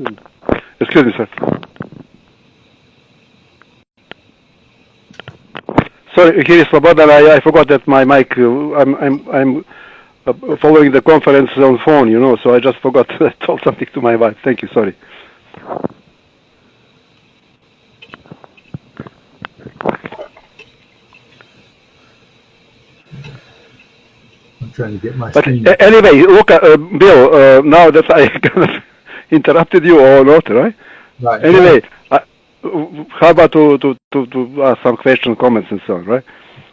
Speaker 7: Excuse me, sir. Sorry, here is Slobodan. I forgot that my mic. I'm following the conference on phone, you know, so I just forgot to tell something to my wife. Thank you. Sorry.
Speaker 1: I'm trying to get my screen.
Speaker 7: Anyway, look, Bill, now that I kind of interrupted you or not, right?
Speaker 1: Right.
Speaker 7: Anyway, how about to ask some questions, comments, and so on, right?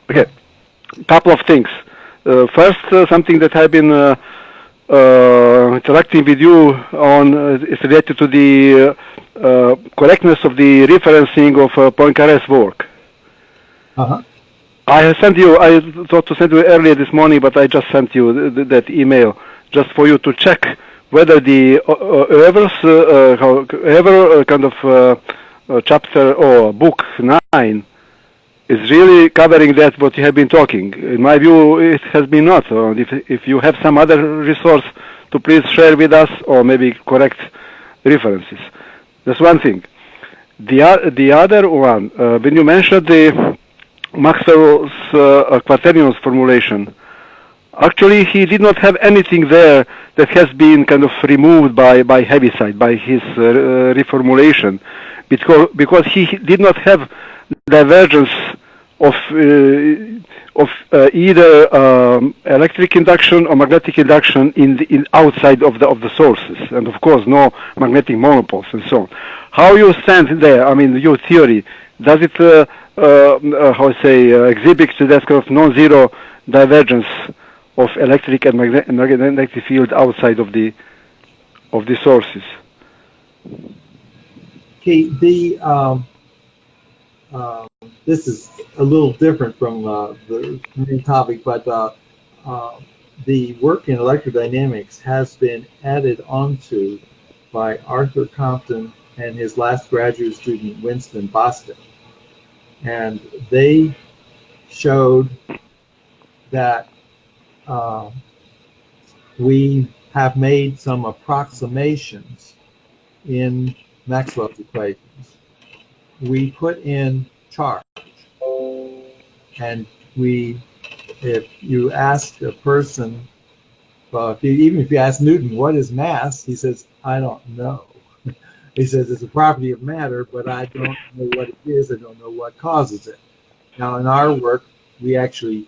Speaker 7: Okay, couple of things. First, something that I've been interacting with you on is related to the correctness of the referencing of Poincaré's work.
Speaker 1: Uh-huh.
Speaker 7: I thought to send you earlier this morning, but I just sent you that email just for you to check whether the whoever kind of chapter or book 9 is really covering that what you have been talking. In my view, it has been not. If you have some other resource to please share with us or maybe correct references. That's one thing. The other one, when you mentioned the Maxwell's quaternions formulation, actually he did not have anything there that has been kind of removed by Heaviside, by his reformulation, because he did not have divergence of either electric induction or magnetic induction in outside of the sources, and of course no magnetic monopoles and so on. How you stand there? I mean, your theory, does it exhibit that kind of non-zero divergence of electric and magnetic field outside of the sources?
Speaker 1: Okay, this is a little different from the main topic, but the work in electrodynamics has been added onto by Arthur Compton and his last graduate student, Winston Boston. And they showed that we have made some approximations in Maxwell's equations. We put in charge, and if you ask a person, well, even if you ask Newton, what is mass? He says, I don't know. He says it's a property of matter, but I don't know what it is. I don't know what causes it. Now, in our work, we actually,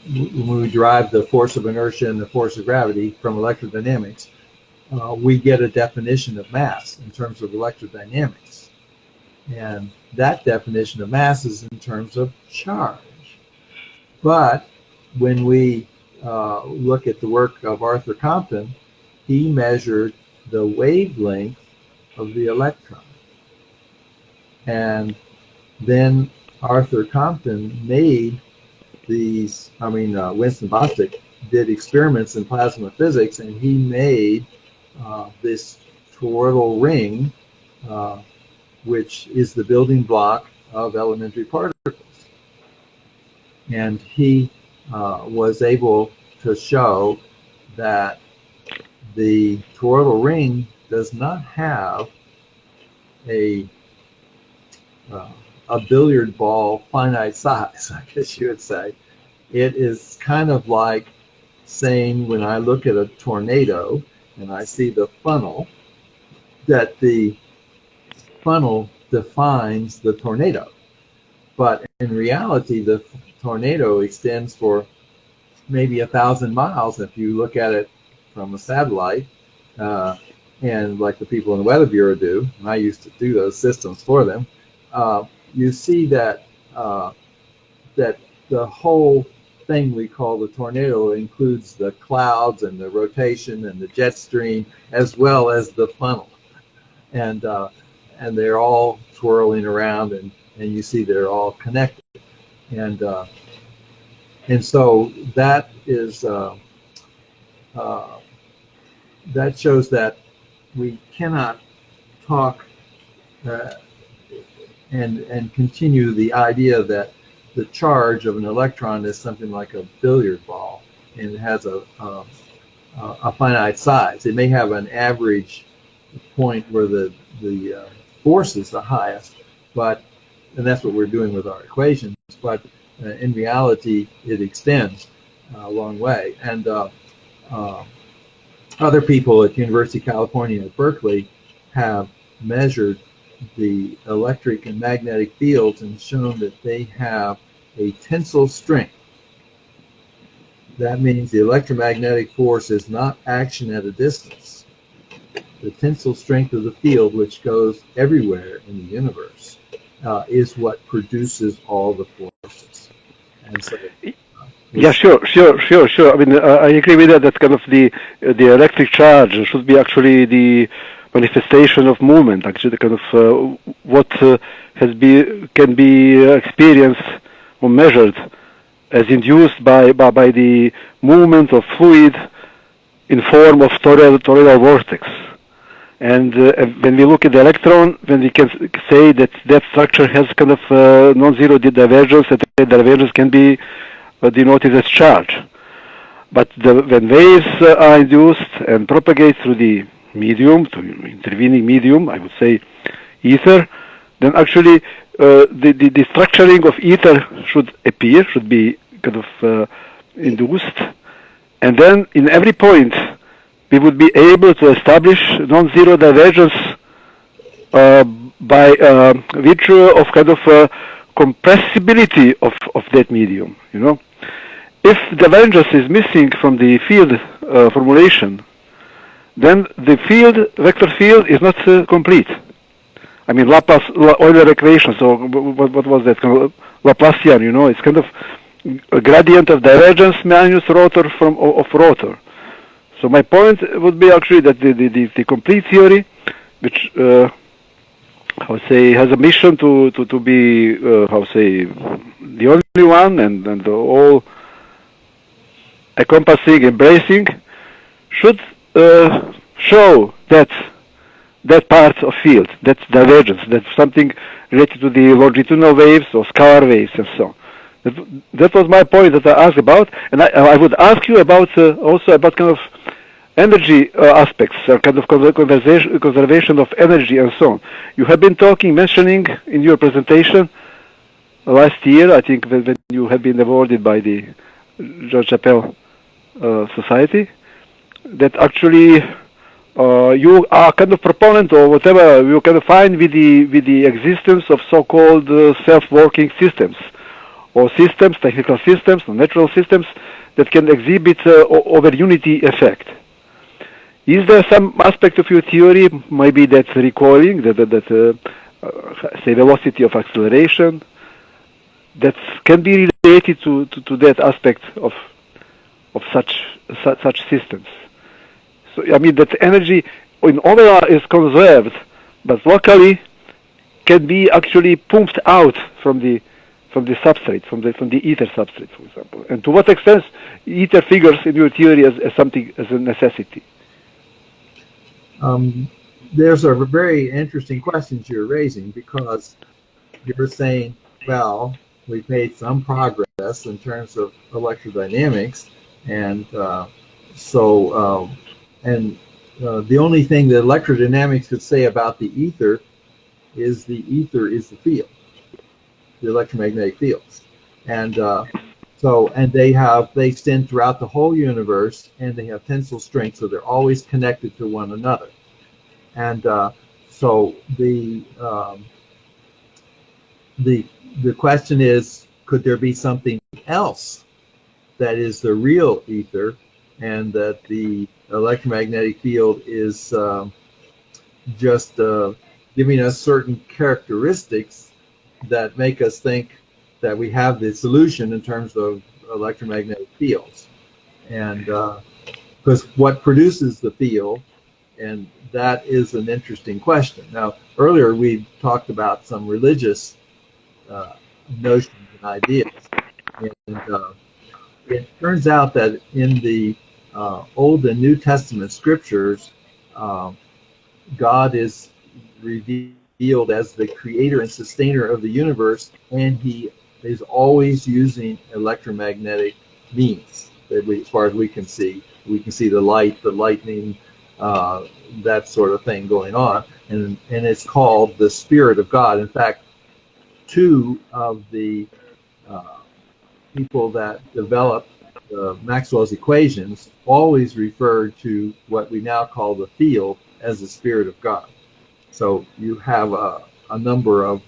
Speaker 1: when we derive the force of inertia and the force of gravity from electrodynamics, we get a definition of mass in terms of electrodynamics. And that definition of mass is in terms of charge. But when we look at the work of Arthur Compton, he measured the wavelength of the electron. And then Arthur Compton made these, Winston Bostick did experiments in plasma physics, and he made this toroidal ring, which is the building block of elementary particles. And he was able to show that the toroidal ring does not have a billiard ball finite size, I guess you would say. It is kind of like saying when I look at a tornado and I see the funnel, that the funnel defines the tornado. But in reality, the tornado extends for maybe 1,000 miles if you look at it from a satellite, and like the people in the Weather Bureau do, and I used to do those systems for them. You see that that the whole thing we call the tornado includes the clouds and the rotation and the jet stream as well as the funnel, and they're all twirling around, and you see they're all connected, and so that is that shows that we cannot talk and continue the idea that the charge of an electron is something like a billiard ball and it has a finite size. It may have an average point where the force is the highest, and that's what we're doing with our equations, but in reality it extends a long way. And other people at University of California at Berkeley have measured the electric and magnetic fields and shown that they have a tensile strength. That means the electromagnetic force is not action at a distance. The tensile strength of the field, which goes everywhere in the universe, is what produces all the forces. And so,
Speaker 7: yeah, sure. I mean, I agree with that. That kind of the electric charge should be actually the manifestation of movement. Actually, the kind of what can be experienced or measured as induced by the movement of fluid in form of toroidal vortex. And when we look at the electron, when we can say that structure has kind of non-zero divergence, that the divergence can be denoted as charge. But when waves are induced and propagate through the medium, to intervening medium, I would say ether, then actually the structuring of ether should be kind of induced. And then in every point, we would be able to establish non-zero divergence by virtue of kind of compressibility of that medium, you know. If divergence is missing from the field formulation, then the vector field is not complete. I mean, Euler equation, so what was that? Kind of Laplacian, you know, it's kind of a gradient of divergence minus rotor of rotor. So my point would be actually that the complete theory, which has a mission to be the only one and all encompassing, embracing, should show that part of field, that divergence, that's something related to the longitudinal waves or scalar waves and so on. That was my point that I asked about, and I would ask you about also about kind of energy aspects, kind of conservation of energy and so on. You have been mentioning in your presentation last year, I think, when you have been awarded by the Chappell Society, that actually you are kind of proponent or whatever you can find with the existence of so-called self-working systems, or systems, technical systems, or natural systems that can exhibit over unity effect. Is there some aspect of your theory, maybe that's recoiling, say velocity of acceleration, that can be related to that aspect of such systems? So I mean that energy in overall is conserved, but locally can be actually pumped out from the substrate, from the ether substrate, for example. And to what extent ether figures in your theory as something, as a necessity?
Speaker 1: There's a very interesting questions you're raising, because you're saying, well, we've made some progress in terms of electrodynamics, and the only thing that electrodynamics could say about the ether is the field, the electromagnetic fields, and they extend throughout the whole universe, and they have tensile strength, so they're always connected to one another. And so the question is, could there be something else that is the real ether, and that the electromagnetic field is just giving us certain characteristics that make us think that we have the solution in terms of electromagnetic fields? And because what produces the field, and that is an interesting question. Now, earlier we talked about some religious notions and ideas, and it turns out that in the Old and New Testament scriptures, God is revealed as the creator and sustainer of the universe, and he is always using electromagnetic means. As far as we can see the light, the lightning, that sort of thing going on, and it's called the Spirit of God. In fact, two of the people that developed Maxwell's equations always referred to what we now call the field as the Spirit of God. So you have a number of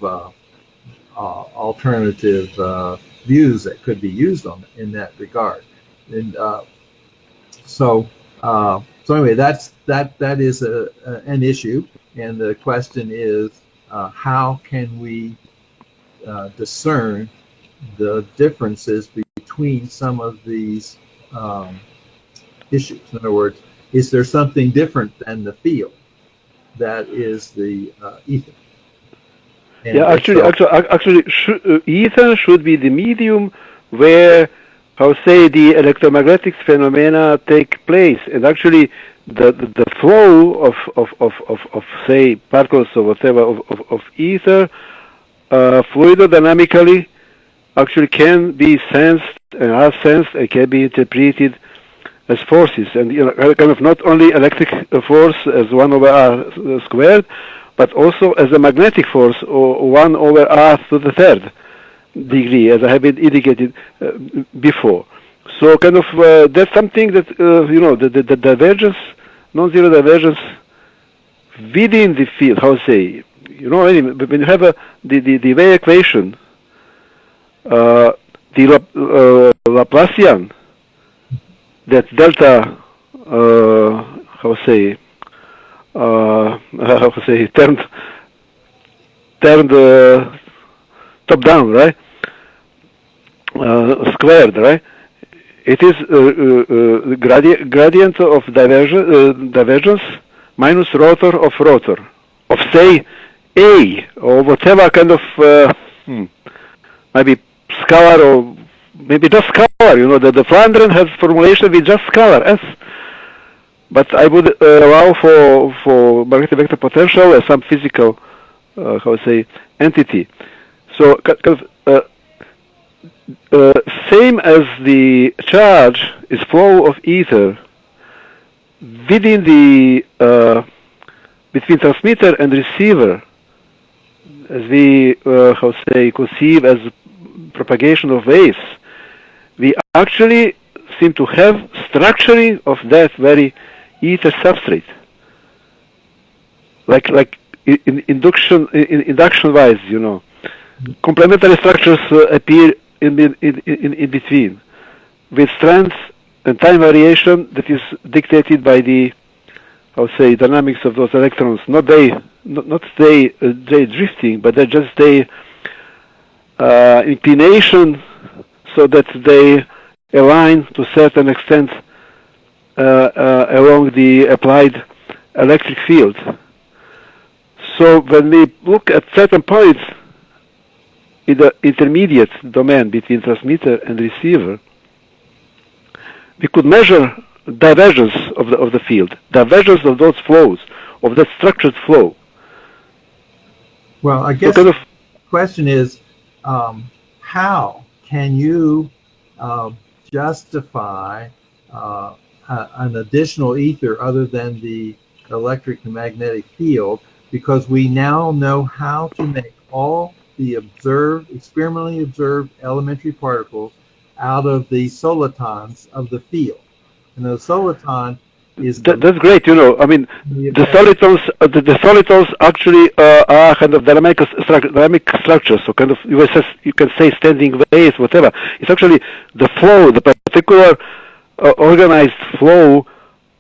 Speaker 1: alternative views that could be used in that regard. And so anyway, that is an issue, and the question is, how can we discern the differences between some of these issues? In other words, is there something different than the field that is the ether? And
Speaker 7: yeah, actually, ether should be the medium where, the electromagnetic phenomena take place, and actually the flow of say particles or whatever of ether fluidodynamically actually can be sensed and are sensed and can be interpreted as forces, and kind of not only electric force as 1 over r squared, but also as a magnetic force, or 1 over r to the third degree, as I have been indicated before. So kind of that's something that the divergence, non-zero divergence within the field. When you have the wave equation, the Laplacian, that delta, turned top down, right? Squared, right? It is gradient of divergence minus rotor of say A, or whatever kind of maybe scalar, or maybe just scalar. The Flandrian has formulation with just scalar S, but I would allow for magnetic vector potential as some physical entity. So same as the charge is flow of ether within the between transmitter and receiver, as we conceive as propagation of waves, we actually seem to have structuring of that very ether substrate, like in induction wise, complementary structures appear in between, with strength and time variation that is dictated by the I would say, dynamics of those electrons. Not they drifting, but they just inclination, so that they align to a certain extent along the applied electric field. So when we look at certain points in the intermediate domain between transmitter and receiver, we could measure divergence of the field, divergence of those flows, of that structured flow.
Speaker 1: Well, I guess the question is, how can you justify an additional ether other than the electric and magnetic field, because we now know how to make all the experimentally observed elementary particles out of the solitons of the field. And the soliton is
Speaker 7: that's great. I mean, the solitons actually are kind of dynamic structures, so kind of you can say standing waves, whatever. It's actually the flow, the particular organized flow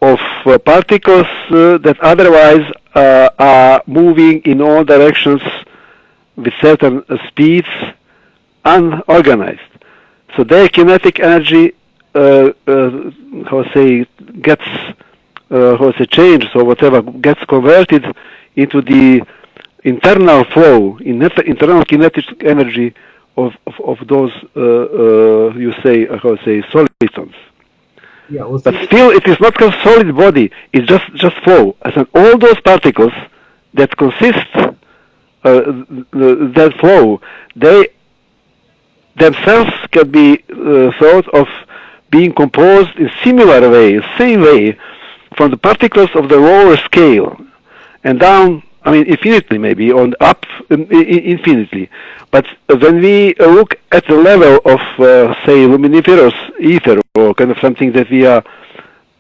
Speaker 7: of particles that otherwise are moving in all directions with certain speeds, unorganized. So their kinetic energy, gets, changed or whatever, gets converted into the internal flow, internal kinetic energy of those, solitons.
Speaker 1: Yeah, well,
Speaker 7: but still, it is not a solid body. It's just flow. As in all those particles that consist that flow, they themselves can be thought of being composed in similar way, same way, from the particles of the lower scale and down. I mean, infinitely maybe, on up infinitely. But when we look at the level of, say, luminiferous ether, or kind of something that we are,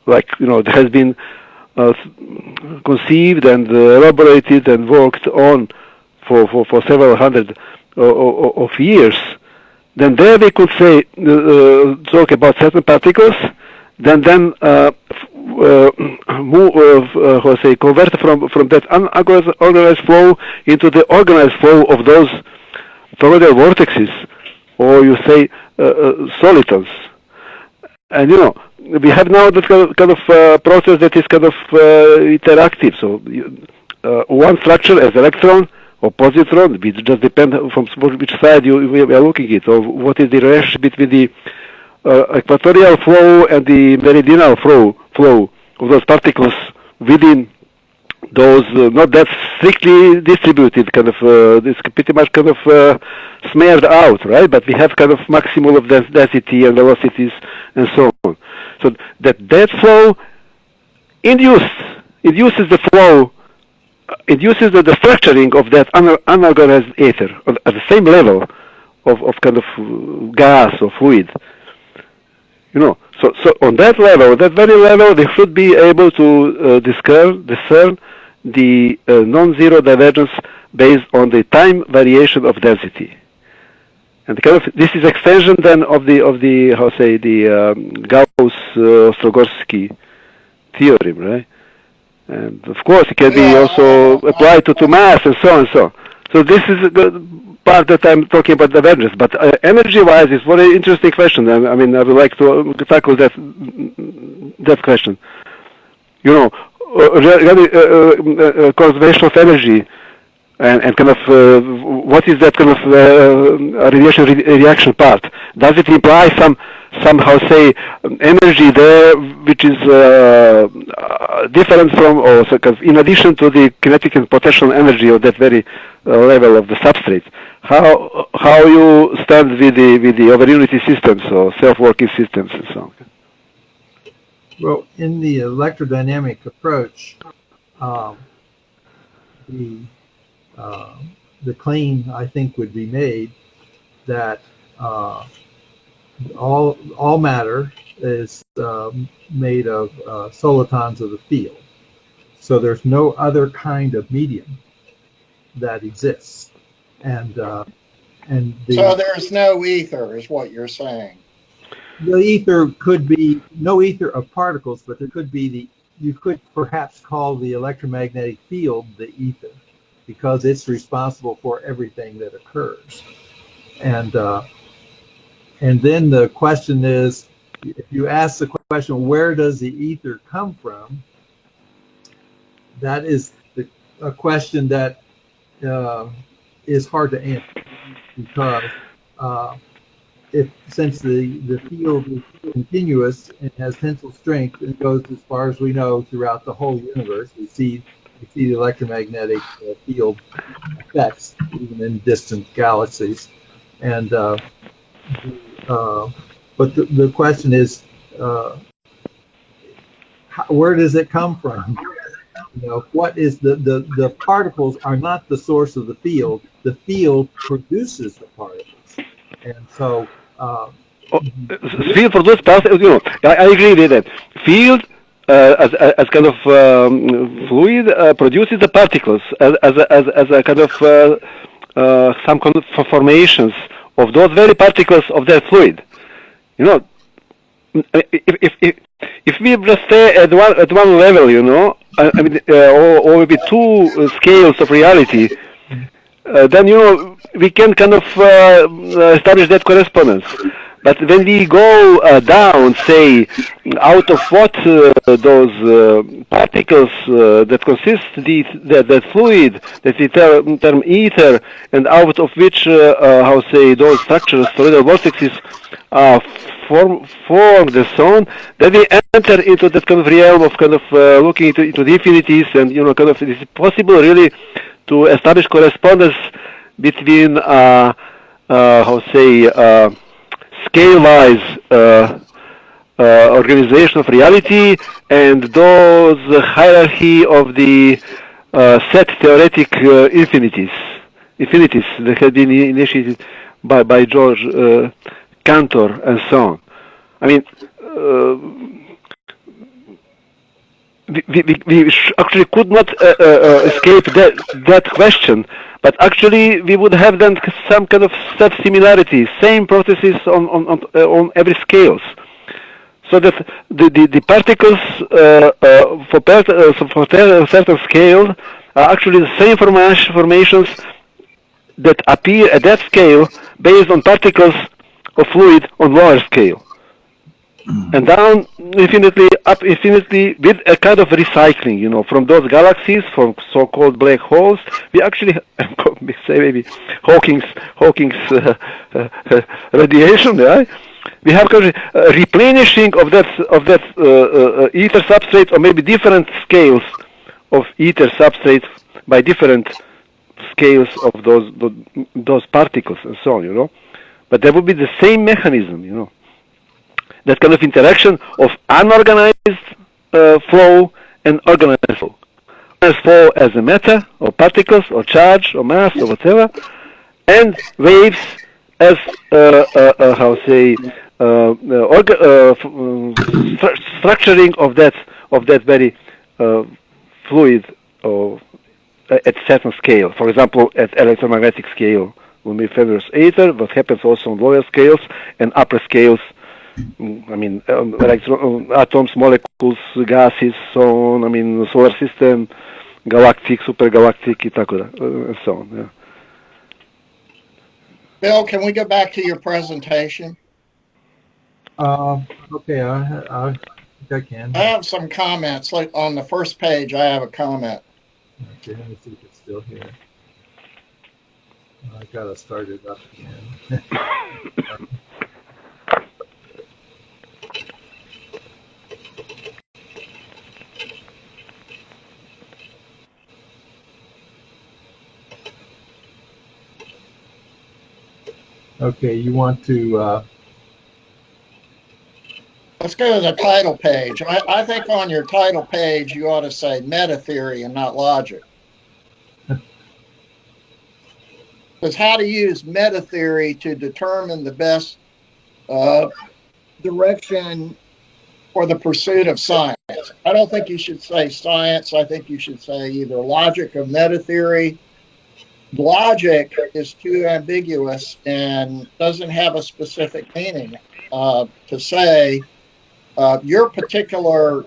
Speaker 7: like, that has been conceived and elaborated and worked on for several hundred of years, then there we could say, talk about certain particles, then convert from that unorganized flow into the organized flow of those toroidal vortexes, or you say solitons. And we have now that kind of process that is kind of interactive. So one structure as electron or positron, it just depends from which side we are looking at, or what is the relationship between the equatorial flow and the meridional flow of those particles within those not that strictly distributed kind of this pretty much kind of smeared out, right? But we have kind of maximal of density and velocities and so on. So that flow induces the flow, induces the structuring of that unorganized ether at the same level of kind of gas or fluid. So on that level, that very level, we should be able to discern the non-zero divergence based on the time variation of density. And kind of this is extension then of the Gauss-Ostrogorsky theorem, right? And of course, it can be also applied to mass and so on and so. So this is the part that I'm talking about divergence. But energy-wise, it's a very interesting question. I mean, I would like to tackle that question. Conservation of energy and kind of what is that kind of radiation reaction part? Does it imply somehow say energy there which is different from, or so kind of in addition to the kinetic and potential energy of that very level of the substrate? How you stand with the over unity systems or self-working systems and so on?
Speaker 1: Well, in the electrodynamic approach, the claim I think would be made that all matter is made of solitons of the field. So there's no other kind of medium that exists, so
Speaker 3: there's no ether, is what you're saying.
Speaker 1: The ether could be no ether of particles, but there could be you could perhaps call the electromagnetic field the ether, because it's responsible for everything that occurs. And then the question is, if you ask the question, where does the ether come from? That is a question that is hard to answer, because since the field is continuous and has tensile strength, and it goes as far as we know throughout the whole universe. We see the electromagnetic field effects even in distant galaxies, and but the question is, where does it come from? What is the particles are not the source of the field. The field produces the particles, and so.
Speaker 7: Field produces particles. I agree with that. Field as kind of fluid produces the particles as a kind of some kind of formations of those very particles of that fluid. If we just stay at one level, I mean, or maybe two scales of reality, then we can kind of establish that correspondence. But when we go down, say, out of what those particles that consist that fluid that we term ether, and out of which those structures, toroidal vortexes, form the zone, then we enter into that kind of realm of kind of looking into the infinities, and kind of is it possible really to establish correspondence between scale-wise organization of reality and those hierarchy of the set theoretic infinities that had been initiated by George Cantor and so on. I mean, we actually could not escape that question, but actually we would have then some kind of set similarities, same processes on every scales, so that the particles for certain scale are actually the same formations that appear at that scale based on particles of fluid on lower scale. And down infinitely, up infinitely, with a kind of recycling, from those galaxies, from so-called black holes. We actually say maybe Hawking's radiation, right? We have kind of replenishing of that ether substrate, or maybe different scales of ether substrates by different scales of those particles and so on, But there would be the same mechanism, that kind of interaction of unorganized flow and organized flow. Organized flow as a matter, or particles, or charge, or mass, or whatever, and waves as structuring of that very fluid or at certain scale. For example, at electromagnetic scale will be feathers ether, but happens also on lower scales and upper scales. I mean, atoms, molecules, gases, so on. I mean, solar system, galactic, supergalactic, and so on. Yeah.
Speaker 3: Bill, can we go back to your presentation?
Speaker 1: Okay, I think I can.
Speaker 3: I have some comments. Like on the first page, I have a comment.
Speaker 1: Okay, let me see if it's still here. I gotta start it up again. Okay, you want to...
Speaker 3: Let's go to the title page. I think on your title page, you ought to say meta theory and not logic. Because how to use meta theory to determine the best direction for the pursuit of science. I don't think you should say science. I think you should say either logic or meta theory. Logic is too ambiguous and doesn't have a specific meaning to say your particular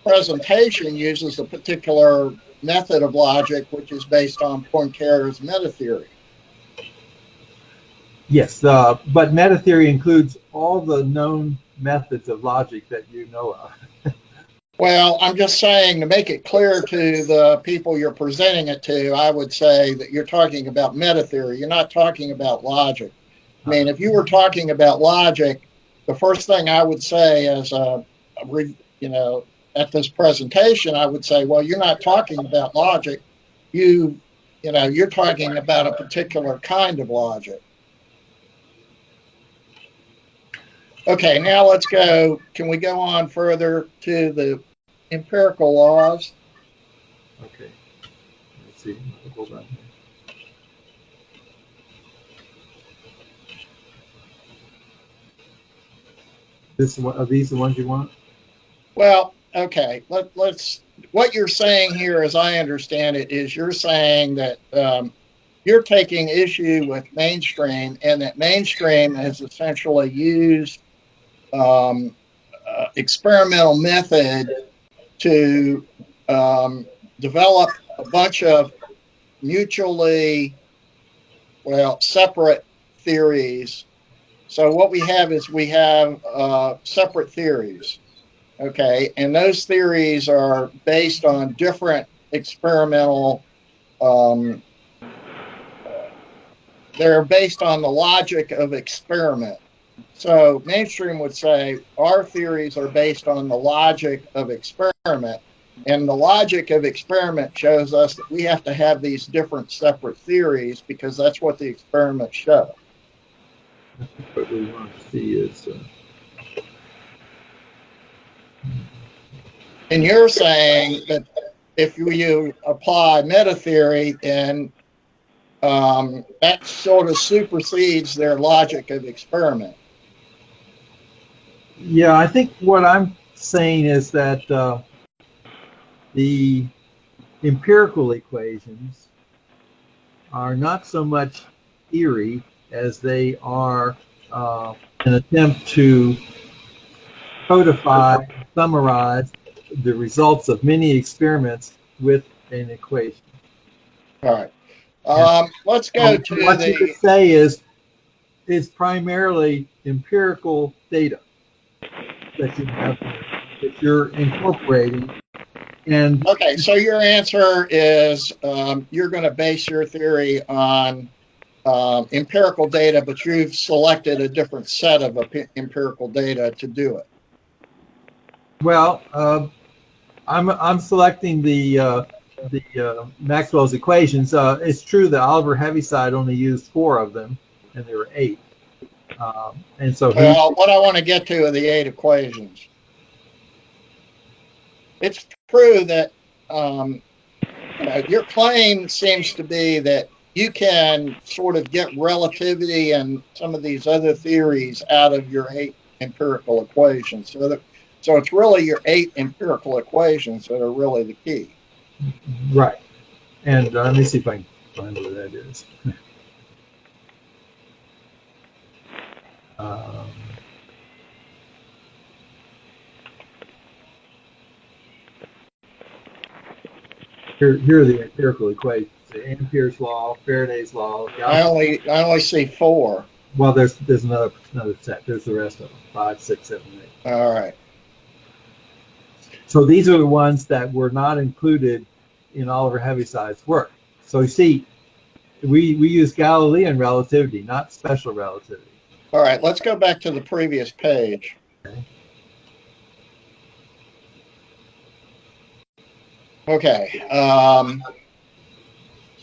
Speaker 3: presentation uses a particular method of logic, which is based on Poincare's meta theory.
Speaker 1: Yes, but meta theory includes all the known methods of logic that you know of.
Speaker 3: Well, I'm just saying, to make it clear to the people you're presenting it to, I would say that you're talking about meta theory. You're not talking about logic. I mean, if you were talking about logic, the first thing I would say as at this presentation, I would say, well, you're not talking about logic. You're talking about a particular kind of logic. Okay, now let's go. Can we go on further to the empirical laws?
Speaker 1: Okay. Let's see. Hold on. Are these the ones you want?
Speaker 3: Well, okay. Let's. What you're saying here, as I understand it, is you're saying that you're taking issue with mainstream, and that mainstream has essentially used experimental method to develop a bunch of mutually separate theories. So what we have is separate theories, okay, and those theories are based on different experimental. They're based on the logic of experiment. So mainstream would say our theories are based on the logic of experiment, and the logic of experiment shows us that we have to have these different separate theories because that's what the experiments show.
Speaker 1: What we want to see is.
Speaker 3: And you're saying that if you apply meta theory, then that sort of supersedes their logic of experiment.
Speaker 1: Yeah, I think what I'm saying is that the empirical equations are not so much theory as they are an attempt to codify, summarize the results of many experiments with an equation.
Speaker 3: All right. Let's go to
Speaker 1: what you could say is it's primarily empirical data that you have, that you're incorporating. And
Speaker 3: okay, so your answer is you're going to base your theory on empirical data, but you've selected a different set of empirical data to do it.
Speaker 1: Well, I'm selecting the Maxwell's equations. It's true that Oliver Heaviside only used 4 of them, and there were 8. And so
Speaker 3: what I want to get to are the 8 equations. It's true that your claim seems to be that you can sort of get relativity and some of these other theories out of your 8 empirical equations. So it's really your 8 empirical equations that are really the key.
Speaker 1: Right. And let me see if I can find where that is. Here are the empirical equations: the Ampere's law, Faraday's law.
Speaker 3: I only see 4.
Speaker 1: Well, there's another set. There's the rest of them: 5, 6, 7, 8.
Speaker 3: All right.
Speaker 1: So these are the ones that were not included in Oliver Heaviside's work. So you see, we use Galilean relativity, not special relativity.
Speaker 3: All right, let's go back to the previous page. Okay.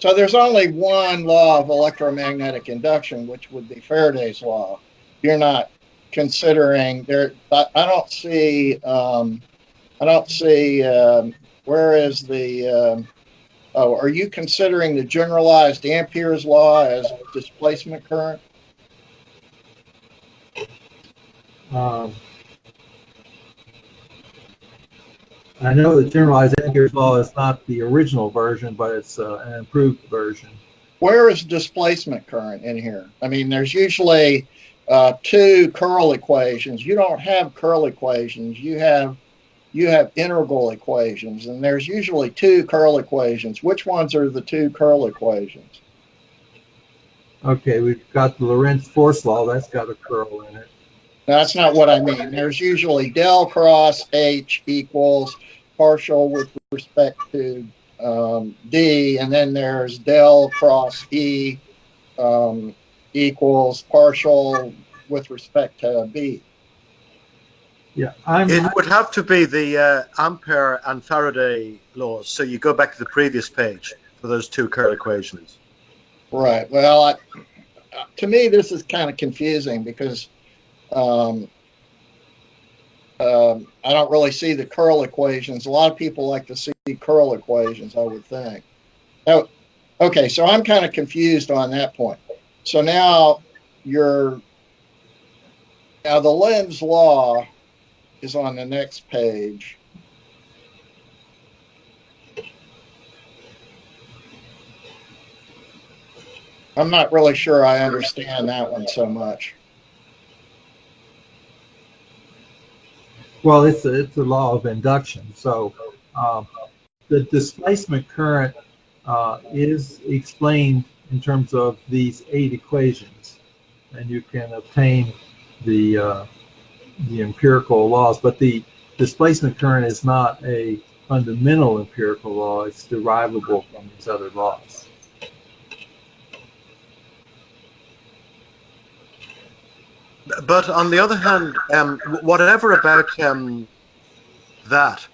Speaker 3: So there's only one law of electromagnetic induction, which would be Faraday's law. You're not considering there. I don't see. Where is the? Are you considering the generalized Ampere's law as displacement current?
Speaker 1: I know that generalized Ampere's law is not the original version, but it's an improved version.
Speaker 3: Where is displacement current in here? I mean, there's usually 2 curl equations. You don't have curl equations. You have you have integral equations, and there's usually two curl equations. Which ones are the two curl equations?
Speaker 1: Okay, we've got the Lorentz force law. That's got a curl in it.
Speaker 3: That's not what I mean. There's usually del cross H equals partial with respect to D, and then there's del cross E equals partial with respect to B.
Speaker 1: Yeah,
Speaker 4: it would have to be the Ampere and Faraday laws. So you go back to the previous page for those two curl equations.
Speaker 3: Right. Well, to me, this is kind of confusing because I don't really see the curl equations. A lot of people like to see curl equations, I would think. Oh, okay, so I'm kind of confused on that point. So now the Lenz law is on the next page. I'm not really sure I understand that one so much.
Speaker 1: Well, it's a law of induction. So the displacement current is explained in terms of these 8 equations, and you can obtain the empirical laws. But the displacement current is not a fundamental empirical law. It's derivable from these other laws.
Speaker 4: But on the other hand, whatever about that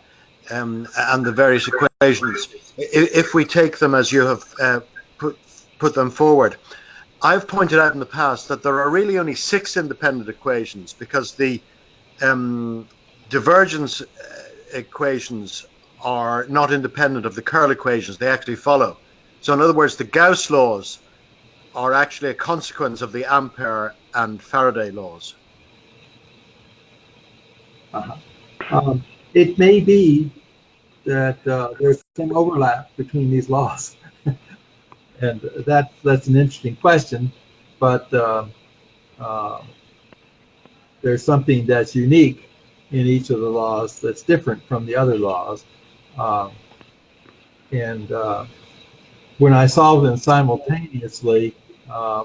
Speaker 4: and the various equations, if we take them as you have put them forward, I've pointed out in the past that there are really only 6 independent equations, because the divergence equations are not independent of the curl equations. They actually follow. So in other words, the Gauss laws are actually a consequence of the Ampere and Faraday laws.
Speaker 1: It may be that there's some overlap between these laws, and that's an interesting question. But there's something that's unique in each of the laws that's different from the other laws, and when I solve them simultaneously,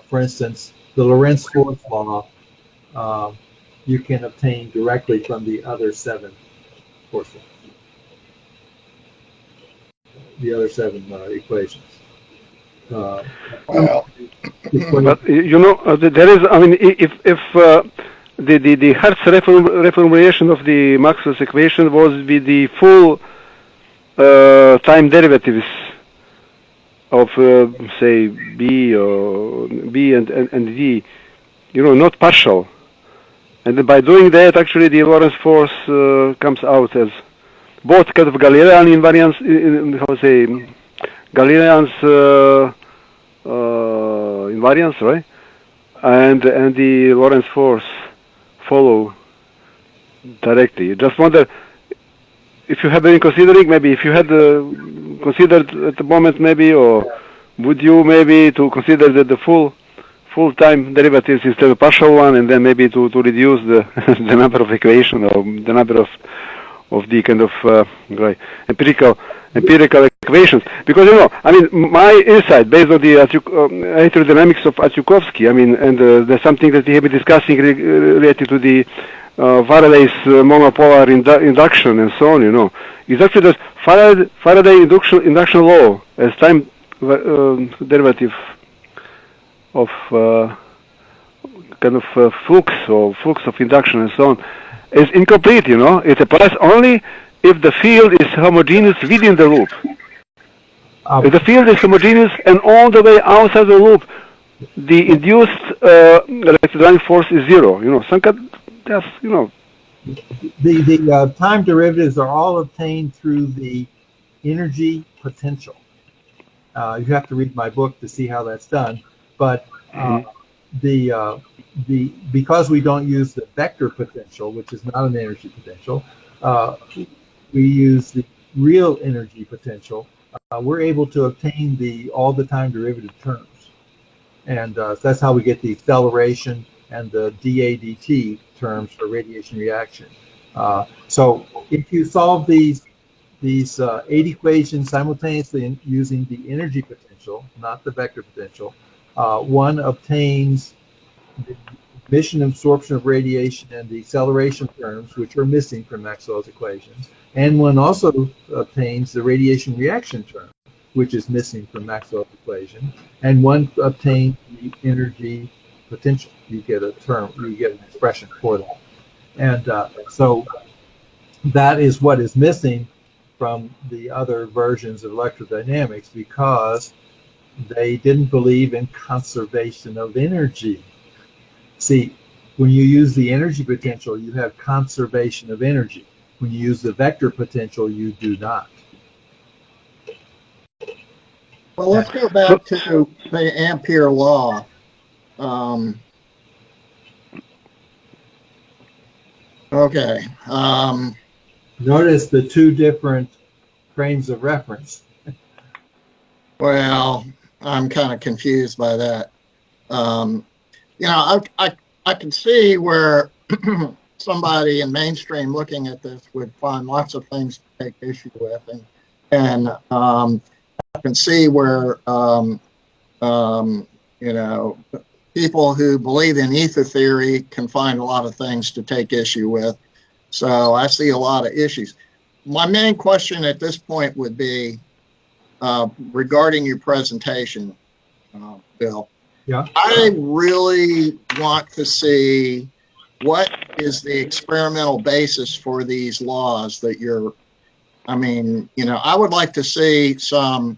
Speaker 1: for instance, the Lorentz force law, you can obtain directly from the other 7 force laws, the other 7 equations.
Speaker 3: Well,
Speaker 7: but there is. I mean, if the Hertz reformulation of the Maxwell's equation was with the full time derivatives of say B or B and D, not partial, and then by doing that, actually the Lorentz force comes out as both kind of Galilean invariance, Galilean's invariance, right? And the Lorentz force follow directly. You just wonder if you have been considering, maybe if you had considered at the moment, maybe, or would you maybe to consider the full time derivatives instead of partial one, and then maybe to reduce the the number of equations or the number of the kind of empirical equations, because I mean, my insight based on the electrodynamics of Atiukovsky, I mean, and there's something that we have been discussing related to the Faraday's monopolar induction and so on, is actually the Faraday induction law as time derivative of kind of flux of induction and so on is incomplete. It applies only if the field is homogeneous within the loop. If the field is homogeneous and all the way outside the loop, the induced electrodynamic force is 0.
Speaker 1: The time derivatives are all obtained through the energy potential. You have to read my book to see how that's done, but because we don't use the vector potential, which is not an energy potential, we use the real energy potential. We're able to obtain all the time derivative terms, and that's how we get the acceleration and the dAdt terms for radiation reaction. So if you solve these 8 equations simultaneously using the energy potential, not the vector potential, one obtains the emission absorption of radiation and the acceleration terms, which are missing from Maxwell's equations, and one also obtains the radiation reaction term, which is missing from Maxwell's equation, and one obtains the energy potential. You get a term, you get an expression for that. And so that is what is missing from the other versions of electrodynamics, because they didn't believe in conservation of energy. See, when you use the energy potential, you have conservation of energy. When you use the vector potential, you do not.
Speaker 3: Well, let's go back to the Ampere law. Okay.
Speaker 1: Notice the 2 different frames of reference.
Speaker 3: Well, I'm kind of confused by that. You know, I can see where somebody in mainstream looking at this would find lots of things to take issue with, and I can see where you know, people who believe in ether theory can find a lot of things to take issue with. So I see a lot of issues. My main question at this point would be regarding your presentation, Bill.
Speaker 1: Yeah.
Speaker 3: I really want to see what is the experimental basis for these laws that you're, I mean, you know, I would like to see some,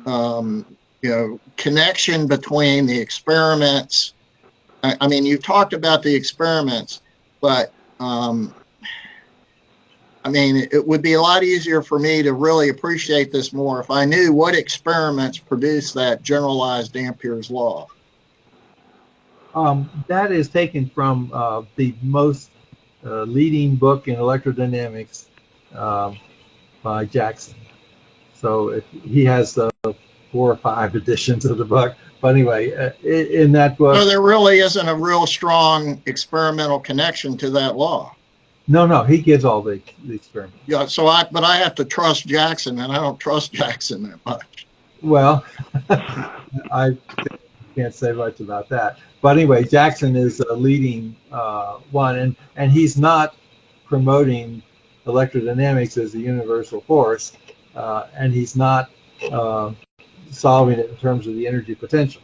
Speaker 3: you know, connection between the experiments. I mean, you talked about the experiments, but I mean, it would be a lot easier for me to really appreciate this more if I knew what experiments produced that generalized Ampere's law.
Speaker 1: That is taken from the most leading book in electrodynamics by Jackson. So he has 4 or 5 editions of the book. But anyway, in that book,
Speaker 3: so there really isn't a real strong experimental connection to that law.
Speaker 1: No, he gives all the experiments.
Speaker 3: Yeah, so but I have to trust Jackson, and I don't trust Jackson that much.
Speaker 1: Well, I can't say much about that. But anyway, Jackson is a leading one, and he's not promoting electrodynamics as a universal force, and he's not solving it in terms of the energy potential.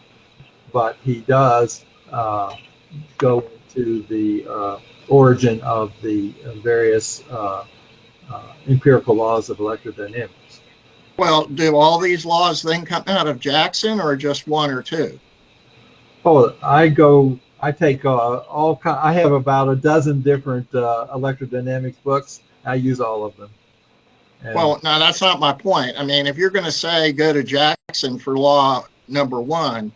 Speaker 1: But he does go into the origin of the various empirical laws of electrodynamics.
Speaker 3: Well, do all these laws then come out of Jackson, or just 1 or 2?
Speaker 1: Oh, I take I have about a dozen different electrodynamics books. I use all of them. And
Speaker 3: well, no, that's not my point. I mean, if you're going to say go to Jackson for law number 1,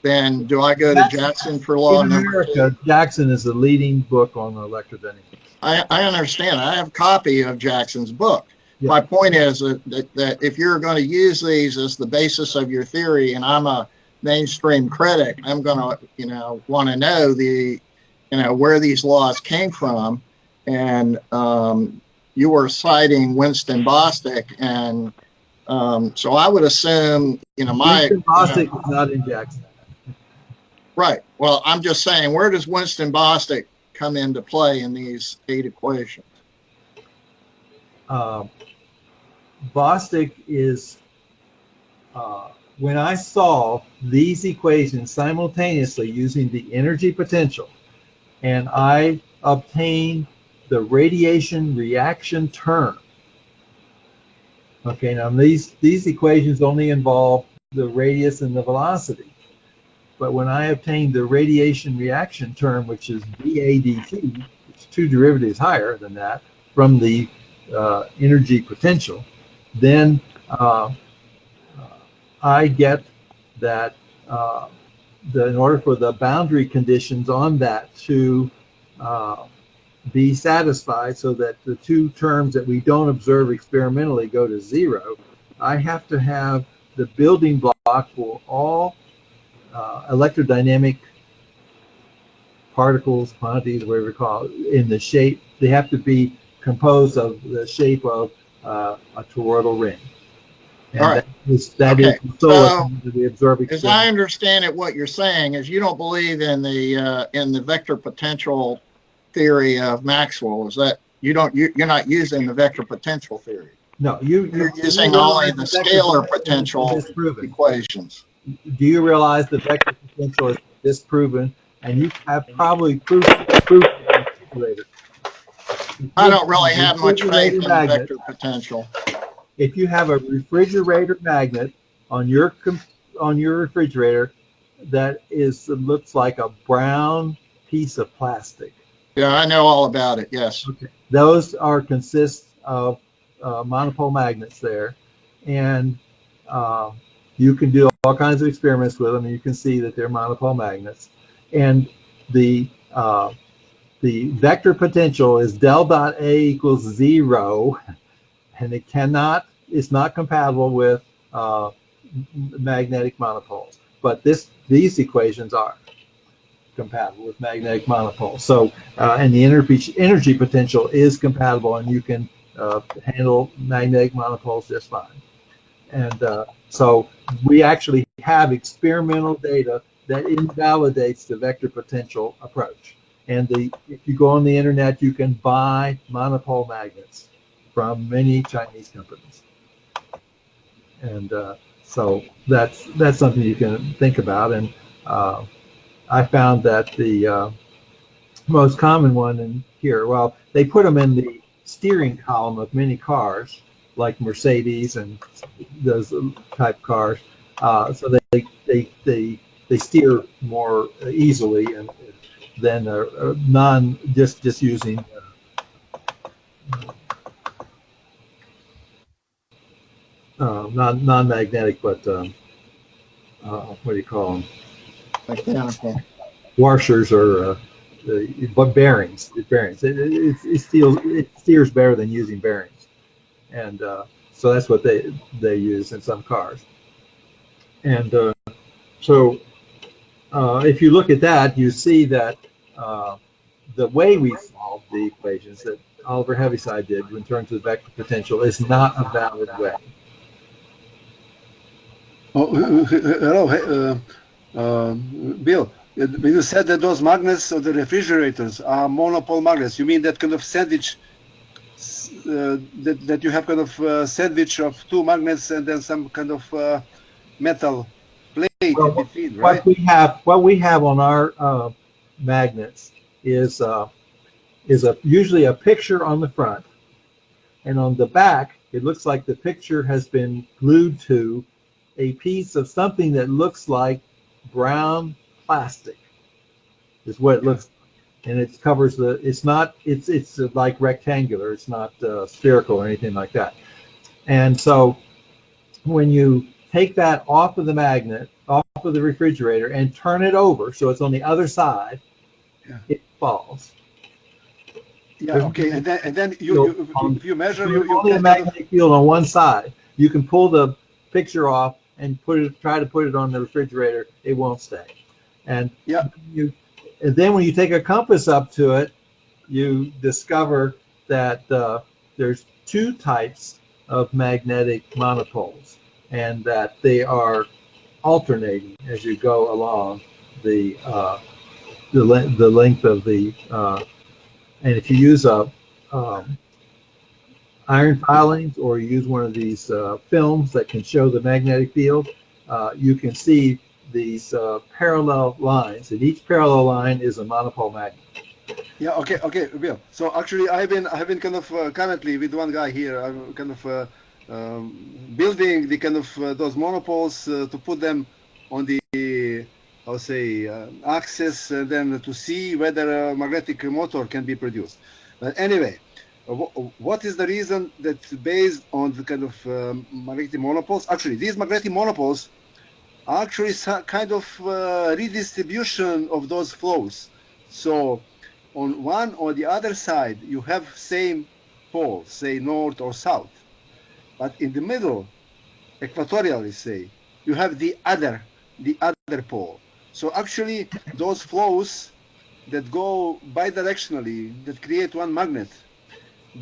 Speaker 3: then do I go to Jackson for law number 2?
Speaker 1: Jackson is the leading book on electrodynamics.
Speaker 3: I understand. I have a copy of Jackson's book. Yeah. My point is that if you're going to use these as the basis of your theory, and I'm a mainstream critic, I'm going to, you know, want to know the, you know, where these laws came from. And you were citing Winston Bostick, and so I would assume, you know,
Speaker 1: Winston Bostick is not in Jackson.
Speaker 3: Right. Well, I'm just saying, where does Winston Bostick come into play in these 8 equations?
Speaker 1: Bostick is, when I solve these equations simultaneously using the energy potential, and I obtain the radiation reaction term. Okay, now these equations only involve the radius and the velocity. But when I obtain the radiation reaction term, which is dAdt, it's 2 derivatives higher than that, from the energy potential, then I get that in order for the boundary conditions on that to be satisfied, so that the 2 terms that we don't observe experimentally go to 0, I have to have the building block for all electrodynamic particles, quantities, whatever you call it, in the shape. They have to be composed of the shape of a toroidal ring. And
Speaker 3: All right.
Speaker 1: that
Speaker 3: Okay.
Speaker 1: is the solar to the observing.
Speaker 3: As I understand it, what you're saying is you don't believe in the vector potential theory of Maxwell. Is that you're not using the vector potential theory?
Speaker 1: No,
Speaker 3: you're using only the scalar potential equations.
Speaker 1: Do you realize the vector potential is disproven, and you have probably proof refrigerator?
Speaker 3: I don't really have much faith in the vector potential.
Speaker 1: If you have a refrigerator magnet on your refrigerator that looks like a brown piece of plastic.
Speaker 3: Yeah, I know all about it. Yes.
Speaker 1: Okay. Those consist of monopole magnets there, and you can do all kinds of experiments with them, and you can see that they're monopole magnets. And the vector potential is del dot A equals 0, and it's not compatible with magnetic monopoles. But these equations are compatible with magnetic monopoles. So, and the energy potential is compatible, and you can handle magnetic monopoles just fine. And so we actually have experimental data that invalidates the vector potential approach. And if you go on the internet, you can buy monopole magnets from many Chinese companies. And so that's something you can think about. And I found that the most common one in here, well, they put them in the steering column of many cars, like Mercedes and those type cars, so they steer more easily and than just using non-magnetic, but what do you call them?
Speaker 3: Mechanical.
Speaker 1: Washers or but bearings. It steers better than using bearings, and so that's what they use in some cars. And so if you look at that, you see that the way we solve the equations that Oliver Heaviside did in terms of vector potential is not a valid way.
Speaker 8: Hello, Bill. When you said that those magnets of the refrigerators are monopole magnets, you mean that kind of sandwich, that you have kind of sandwich of two magnets and then some kind of metal plate in between, right?
Speaker 1: What we have on our magnets is usually a picture on the front, and on the back it looks like the picture has been glued to a piece of something that looks like brown plastic, is what it looks like. And it covers it's like rectangular, it's not spherical or anything like that. And so when you take that off of the magnet, off of the refrigerator, and turn it over so it's on the other side, it falls.
Speaker 8: Yeah, okay, and then if you measure, you
Speaker 1: only a magnetic field on one side. You can pull the picture off and try to put it on the refrigerator. It won't stay. And then when you take a compass up to it, you discover that there's two types of magnetic monopoles, and that they are alternating as you go along the length of the. And if you use iron filings, or you use one of these films that can show the magnetic field, you can see these parallel lines, and each parallel line is a monopole magnet.
Speaker 8: Yeah. Okay, Bill. So actually, I've been kind of currently with one guy here. I'm kind of building the kind of those monopoles to put them on the, I'll say, axis, and then to see whether a magnetic motor can be produced. But anyway, what is the reason that's based on the kind of magnetic monopoles? Actually, these magnetic monopoles are actually kind of redistribution of those flows. So on one or the other side, you have same poles, say north or south. But in the middle, equatorially, say, you have the other pole. So actually, those flows that go bidirectionally, that create one magnet,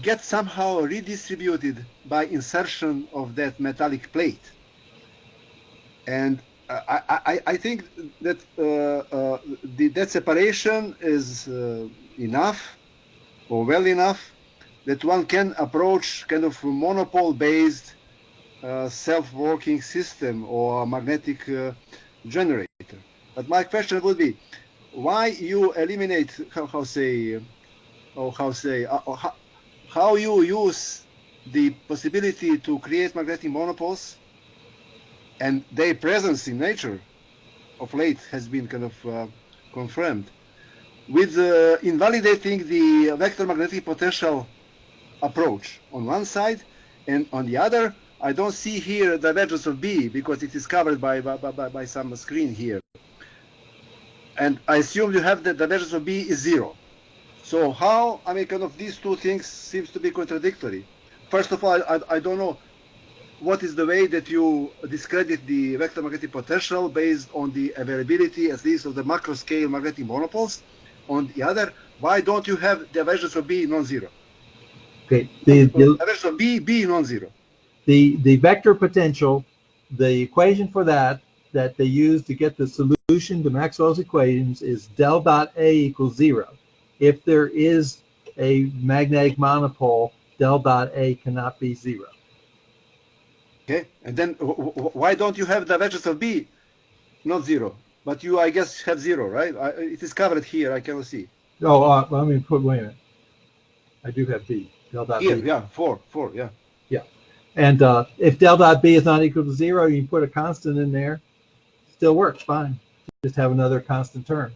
Speaker 8: get somehow redistributed by insertion of that metallic plate. And I think that that separation is enough or well enough that one can approach kind of monopole-based self-working system or magnetic generator. But my question would be, why you eliminate how you use the possibility to create magnetic monopoles, and their presence in nature of late has been kind of confirmed, with invalidating the vector magnetic potential approach on one side, and on the other, I don't see here divergence of B because it is covered by some screen here. And I assume you have the divergence of B is 0. So how, I mean, kind of these two things seems to be contradictory. First of all, I don't know what is the way that you discredit the vector magnetic potential based on the availability, at least of the macro scale magnetic monopoles. On the other, why don't you have the divergence of B non-zero?
Speaker 1: Okay,
Speaker 8: divergence of B non-zero.
Speaker 1: The vector potential, the equation for that they use to get the solution to Maxwell's equations is del dot A equals 0. If there is a magnetic monopole, del dot A cannot be 0.
Speaker 8: Okay, and then why don't you have divergence of B not 0? But you, I guess, have 0, right? It is covered here. I cannot see.
Speaker 1: Oh, let me put. Wait a minute. I do have B. Del dot
Speaker 8: here,
Speaker 1: B.
Speaker 8: yeah, 4, yeah.
Speaker 1: Yeah, and if del dot B is not equal to 0, you put a constant in there. Still works fine. Just have another constant term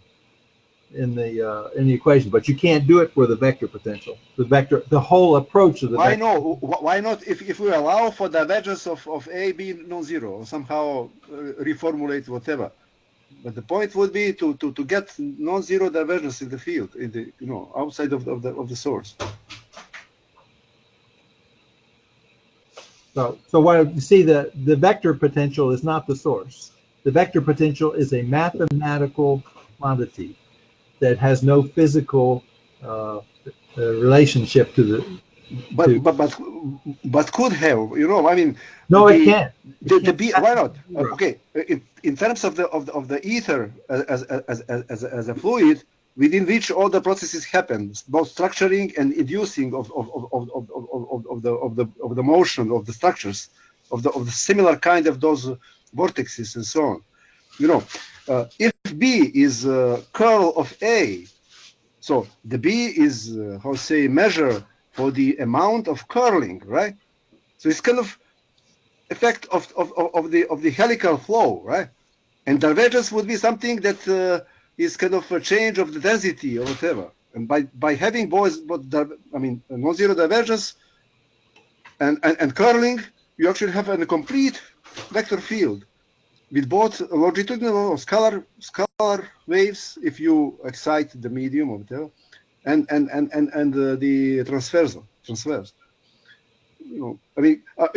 Speaker 1: in the equation, but you can't do it for the vector potential. The whole approach of the
Speaker 8: why
Speaker 1: vector.
Speaker 8: No? Why not? If we allow for divergence of A B non-zero, or somehow reformulate whatever. But the point would be to get non-zero divergence in the field, in the outside of the source.
Speaker 1: So what you see, the vector potential is not the source. The vector potential is a mathematical quantity that has no physical relationship to the.
Speaker 8: But could have, I mean.
Speaker 1: No, it can't.
Speaker 8: The B. Why not? Okay, in terms of the ether as a fluid, within which all the processes happen, both structuring and inducing of the motion of the structures of the similar kind of those vortexes and so on. If B is curl of A, so the B is measure for the amount of curling, right? So it's kind of effect of the helical flow, right? And divergence would be something that is kind of a change of the density or whatever. And by having both non-zero divergence and curling, you actually have a complete vector field with both longitudinal or scalar waves if you excite the medium or whatever, and the transverse. You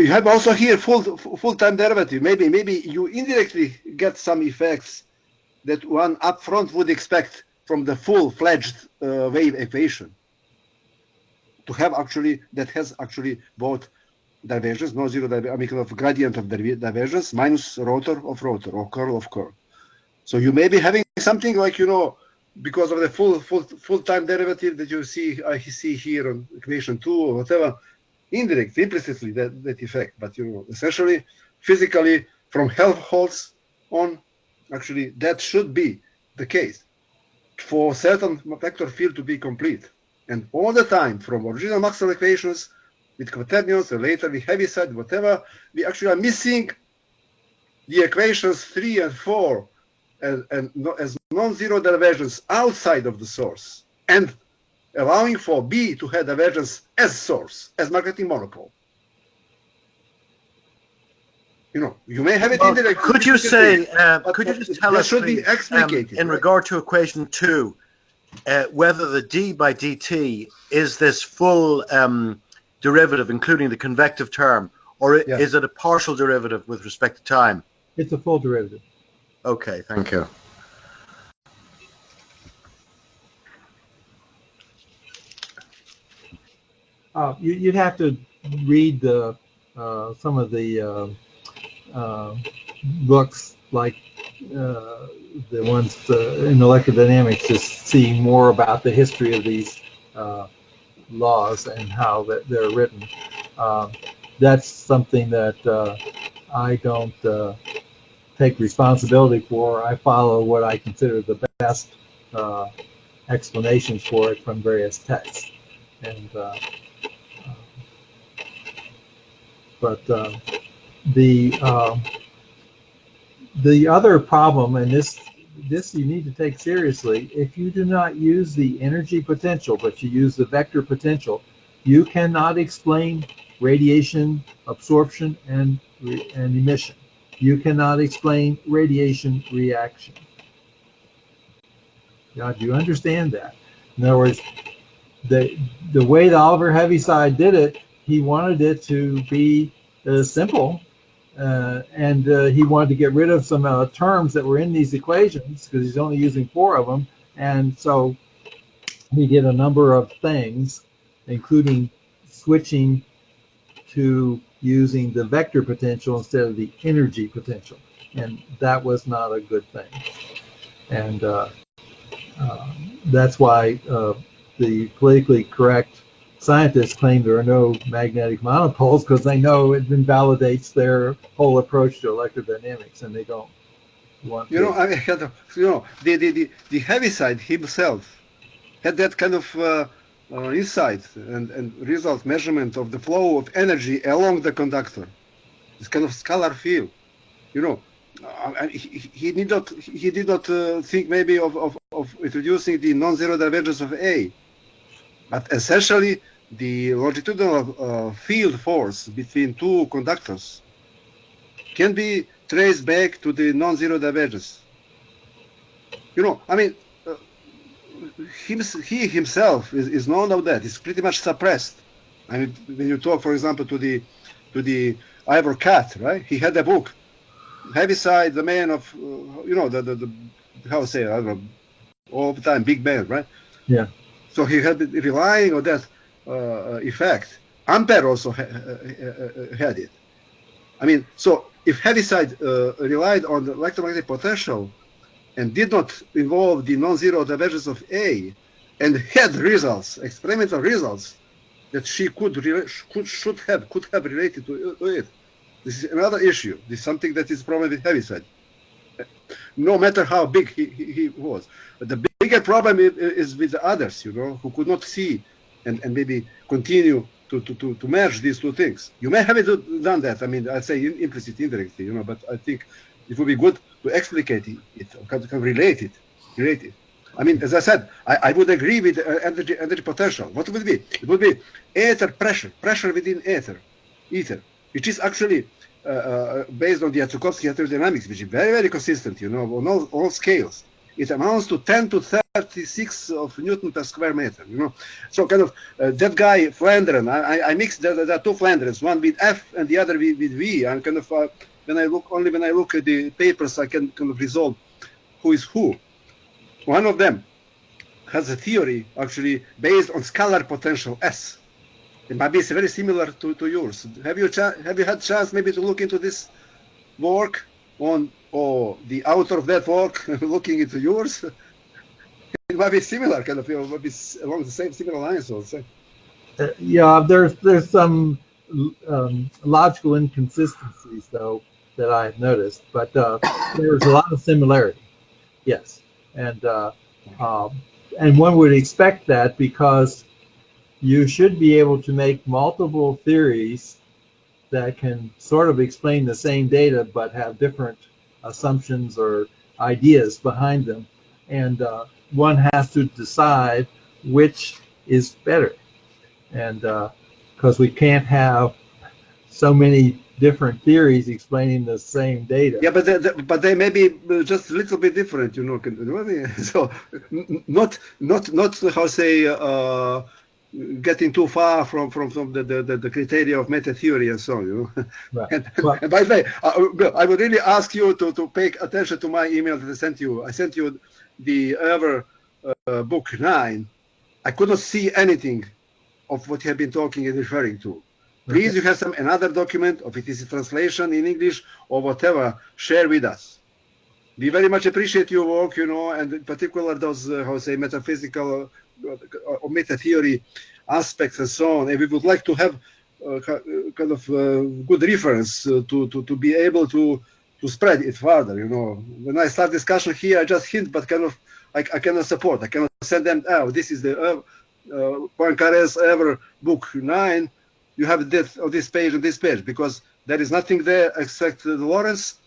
Speaker 8: have also here full time derivative. Maybe you indirectly get some effects that one up front would expect from the full-fledged wave equation. To have that has both divergence, non-zero divergence, gradient of divergence minus rotor of rotor or curl of curl. So you may be having something like because of the full time derivative that you see here on equation 2 or whatever. Indirectly, implicitly, that effect, but essentially, physically, from Helmholtz on, actually, that should be the case for certain vector field to be complete. And all the time, from original Maxwell equations with quaternions, or later with Heaviside, whatever, we actually are missing the equations 3 and 4 as non-zero divergence outside of the source, and allowing for B to have divergence as source, as magnetic monopole. You may have it indirectly.
Speaker 4: Could you say, could you just tell us,
Speaker 8: should
Speaker 4: please,
Speaker 8: be explicated,
Speaker 4: in regard to equation 2, whether the d by dt is this full derivative, including the convective term, or is it a partial derivative with respect to time?
Speaker 1: It's a full derivative.
Speaker 4: Okay, thank you.
Speaker 1: You'd have to read some of the books, like the ones in electrodynamics, to see more about the history of these laws and how that they're written. That's something that I don't take responsibility for. I follow what I consider the best explanations for it from various texts. And but the other problem, and this you need to take seriously, if you do not use the energy potential, but you use the vector potential, you cannot explain radiation absorption and emission. You cannot explain radiation reaction. Now, do you understand that? In other words, the way the Oliver Heaviside did it, he wanted it to be simple, and he wanted to get rid of some terms that were in these equations because he's only using 4 of them, and so he did a number of things, including switching to using the vector potential instead of the energy potential, and that was not a good thing. And that's why the politically correct scientists claim there are no magnetic monopoles, because they know it invalidates their whole approach to electrodynamics, and they don't want
Speaker 8: to. I had, the Heaviside himself had that kind of insight and result measurement of the flow of energy along the conductor. This kind of scalar field, he did not think maybe of introducing the non-zero divergence of A, but essentially the longitudinal field force between 2 conductors can be traced back to the non-zero divergence. He himself is known of that. It's pretty much suppressed. I mean, when you talk, for example, to the Ivor Cat, right? He had a book, Heaviside, the man of, the how to say, I don't know, all the time, big man, right?
Speaker 1: Yeah.
Speaker 8: So he had relying on that effect. Ampere also had it. I mean, so if Heaviside relied on the electromagnetic potential and did not involve the non-zero divergence of A, and had results, experimental results, that she could have related to it. This is another issue. This is something that is problem with Heaviside. No matter how big he was. But the bigger problem is with the others, who could not see and maybe continue to merge these 2 things. You may have done that. I mean, I'd say implicit, indirectly, but I think it would be good to explicate it, or relate it. I mean, as I said, I would agree with energy potential. What would it be? It would be ether pressure within ether, which is actually based on the Jacobi heterodynamics, which is very, very consistent, on all scales. It amounts to 10 to 36 of Newton per square meter, So kind of that guy, Flandern, I mixed the 2 Flanderns, one with F and the other with V. And kind of, when I look at the papers, I can kind of resolve who is who. One of them has a theory actually based on scalar potential S. It might be very similar to yours. Have you had chance maybe to look into this work or the author of that work looking into yours? It might be similar, kind of, might be along the same similar lines, I would say.
Speaker 1: Yeah, there's some logical inconsistencies though that I've noticed, but there's a lot of similarity. Yes, and one would expect that because you should be able to make multiple theories that can sort of explain the same data but have different assumptions or ideas behind them, and one has to decide which is better, and because we can't have so many different theories explaining the same data.
Speaker 8: Yeah, but they may be just a little bit different, So not how say getting too far from the criteria of meta theory and so on,
Speaker 1: Right.
Speaker 8: And by the way, I would really ask you to pay attention to my email that I sent you. I sent you the book 9. I could not see anything of what you have been talking and referring to. Please, you have some another document, or if it is a translation in English or whatever, share with us. We very much appreciate your work, and in particular those, metaphysical or meta theory aspects and so on. And we would like to have kind of good reference to be able to spread it further. When I start discussion here, I just hint, but kind of I cannot support. I cannot send them. Oh, this is the Poincaré's ever book 9. You have this on this page and this page, because there is nothing there except the Lorentz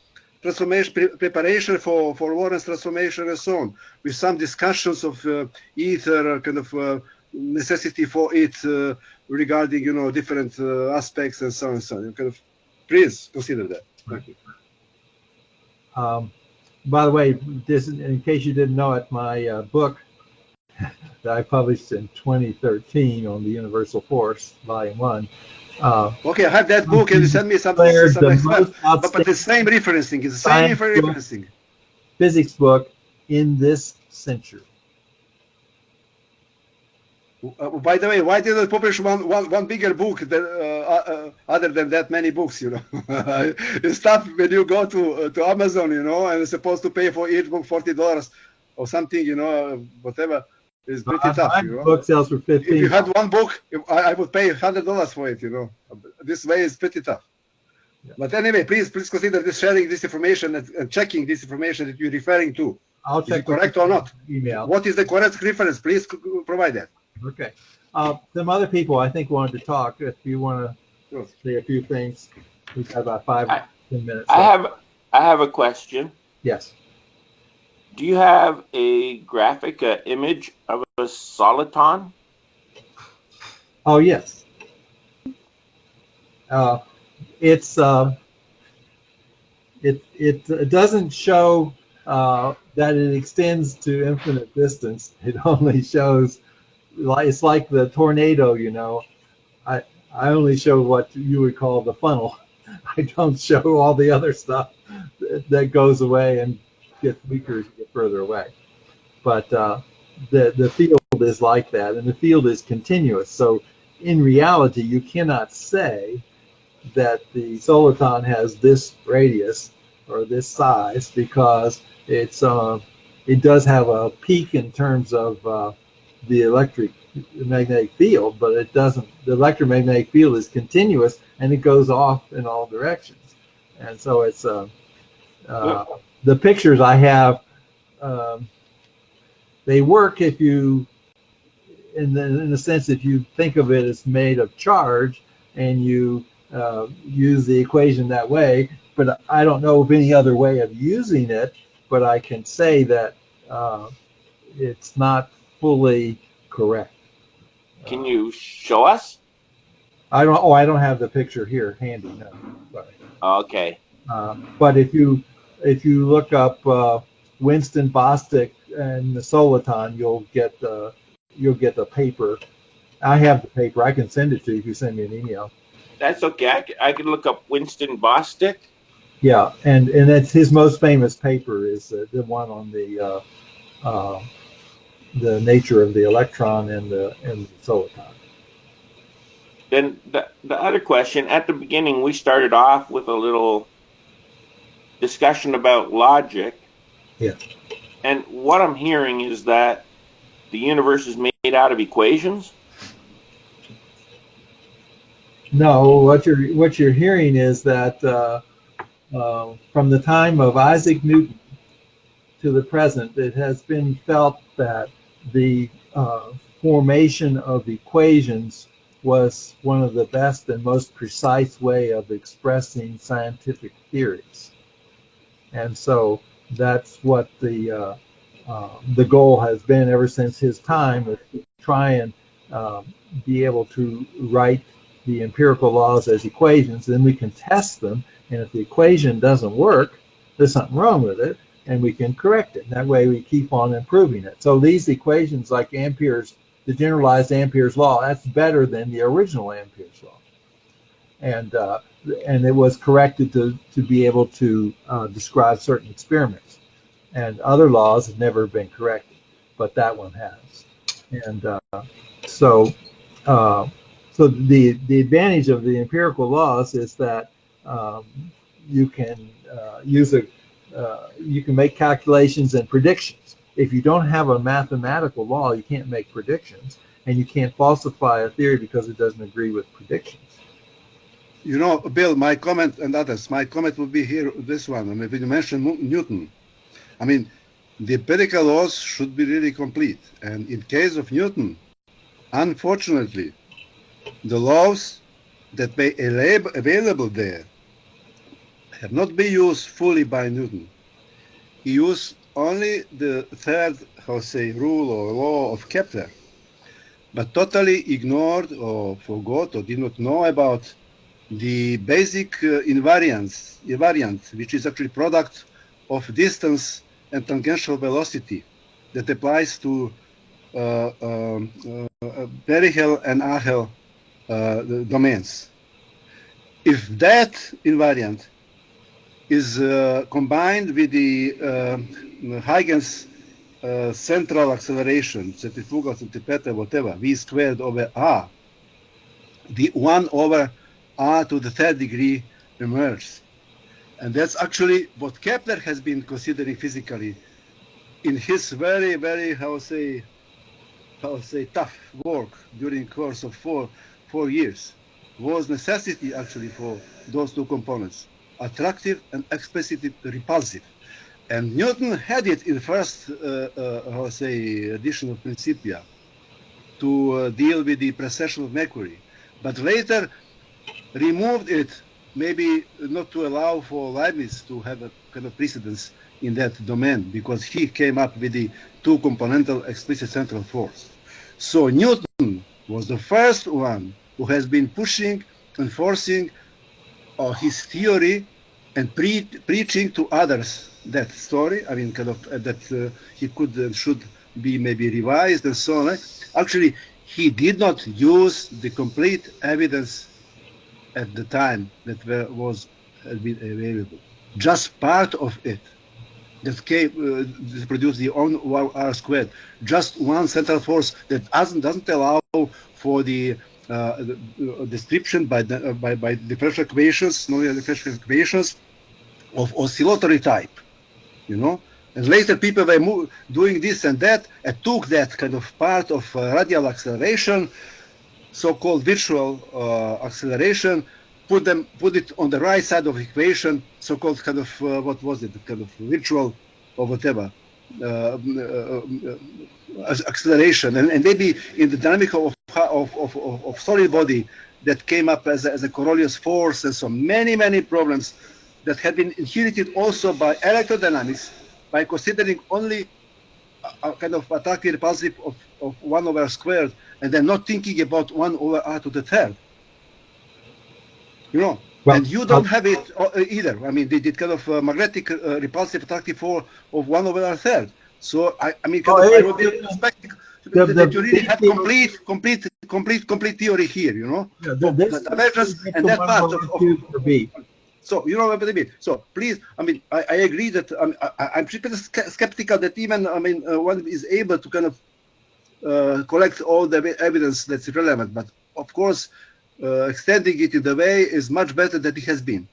Speaker 8: transformation preparation for Lorentz transformation and so on, with some discussions of ether, kind of necessity for it regarding different aspects and so on and so on. You kind of please consider that. Thank you.
Speaker 1: By the way, this, in case you didn't know it, my book that I published in 2013 on the Universal Force, Volume 1.
Speaker 8: Okay, I have that book, and you send me some but the same referencing is the same referencing.
Speaker 1: Physics book in this century.
Speaker 8: By the way, why didn't you publish one bigger book than, other than that many books? It's tough when you go to Amazon, and you're supposed to pay for each book $40 or something, whatever. It's pretty tough.
Speaker 1: Book sells for $15.
Speaker 8: If you had one book, I would pay $100 for it. This way is pretty tough. Yeah. But anyway, please consider this, sharing this information and checking this information that you're referring to.
Speaker 1: I'll check. Is it
Speaker 8: correct or not?
Speaker 1: Email.
Speaker 8: What is the correct reference? Please provide that.
Speaker 1: Okay. Some other people I think wanted to talk. If you want to say a few things, we've got about 5 or 10 minutes.
Speaker 6: I have a question.
Speaker 1: Yes.
Speaker 6: Do you have a graphic image of a soliton?
Speaker 1: Oh yes. It doesn't show that it extends to infinite distance. It only shows, it's like the tornado. I only show what you would call the funnel. I don't show all the other stuff that goes away and gets weaker as you get further away. But the field is like that, and the field is continuous. So in reality, you cannot say that the soliton has this radius or this size, because it does have a peak in terms of the electromagnetic field, but it doesn't. The electromagnetic field is continuous, and it goes off in all directions. And so it's the pictures I have, they work if you, in the sense, if you think of it as made of charge and you use the equation that way. But I don't know of any other way of using it. But I can say that it's not fully correct.
Speaker 6: Can you show us?
Speaker 1: I don't have the picture here handy. No. Sorry.
Speaker 6: Okay.
Speaker 1: But if you look up Winston Bostic and the soliton, you'll get the paper. I have the paper. I can send it to you if you send me an email.
Speaker 6: That's okay. I can look up Winston Bostic.
Speaker 1: Yeah, and that's his most famous paper is the one on the nature of the electron and the soliton.
Speaker 6: Then the other question, at the beginning we started off with a little discussion about logic.
Speaker 1: Yeah.
Speaker 6: And what I'm hearing is that the universe is made out of equations.
Speaker 1: No, what you're hearing is that from the time of Isaac Newton to the present, it has been felt that the formation of equations was one of the best and most precise way of expressing scientific theories. And so that's what the goal has been ever since his time, is to try and be able to write the empirical laws as equations. Then we can test them, and if the equation doesn't work, there's something wrong with it, and we can correct it. And that way we keep on improving it. So these equations, like the generalized Ampere's law, that's better than the original Ampere's law. And it was corrected to be able to describe certain experiments. And other laws have never been corrected, but that one has. And so so the advantage of the empirical laws is that um, you can use a you can make calculations and predictions. If you don't have a mathematical law, you can't make predictions, and you can't falsify a theory because it doesn't agree with predictions.
Speaker 8: You know, Bill, my comment and others, my comment would be here, this one. I mean, when you mentioned Newton, I mean, the empirical laws should be really complete. And in case of Newton, unfortunately, the laws that may available there have not been used fully by Newton. He used only the third, rule or law of Kepler, but totally ignored or forgot or did not know about the basic invariant, which is actually product of distance and tangential velocity that applies to perihel and ahel domains. If that invariant is combined with the Huygens central acceleration, centrifugal, centripetal, whatever, v squared over r, the 1 over r to the third degree emerges. And that's actually what Kepler has been considering physically in his very, very, tough work during course of four years. Was necessity actually for those two components, attractive and explicitly repulsive. And Newton had it in first, edition of Principia to deal with the precession of Mercury, but later removed it, maybe not to allow for Leibniz to have a kind of precedence in that domain, because he came up with the two componental explicit central force. So Newton was the first one who has been pushing, enforcing his theory and preaching to others that story. I mean, kind of that he could and should be maybe revised and so on. Actually, he did not use the complete evidence at the time that had been available. Just part of it that came produced the R squared. Just one central force that doesn't allow for the description by differential equations, nonlinear differential equations of oscillatory type, you know. And later people were doing this and that and took that kind of part of radial acceleration, so-called virtual acceleration, put it on the right side of the equation, so-called kind of what was it, kind of virtual or whatever acceleration, and maybe in the dynamic of solid body that came up as a Coriolis force, and so many problems that had been inherited also by electrodynamics by considering only a kind of attractive repulsive of 1 over squared, and then not thinking about 1 over r to the third. You know, well, and you don't have it either. I mean, they did kind of magnetic repulsive attractive force of 1 over r third. So I mean, kind of, I would be expecting that you really have complete theory here. You know, the divergence and that part of so you know what I mean. So please, I mean, I agree that I'm pretty skeptical that even one is able to kind of collect all the evidence that's relevant. But of course, extending it in the way is much better than it has been.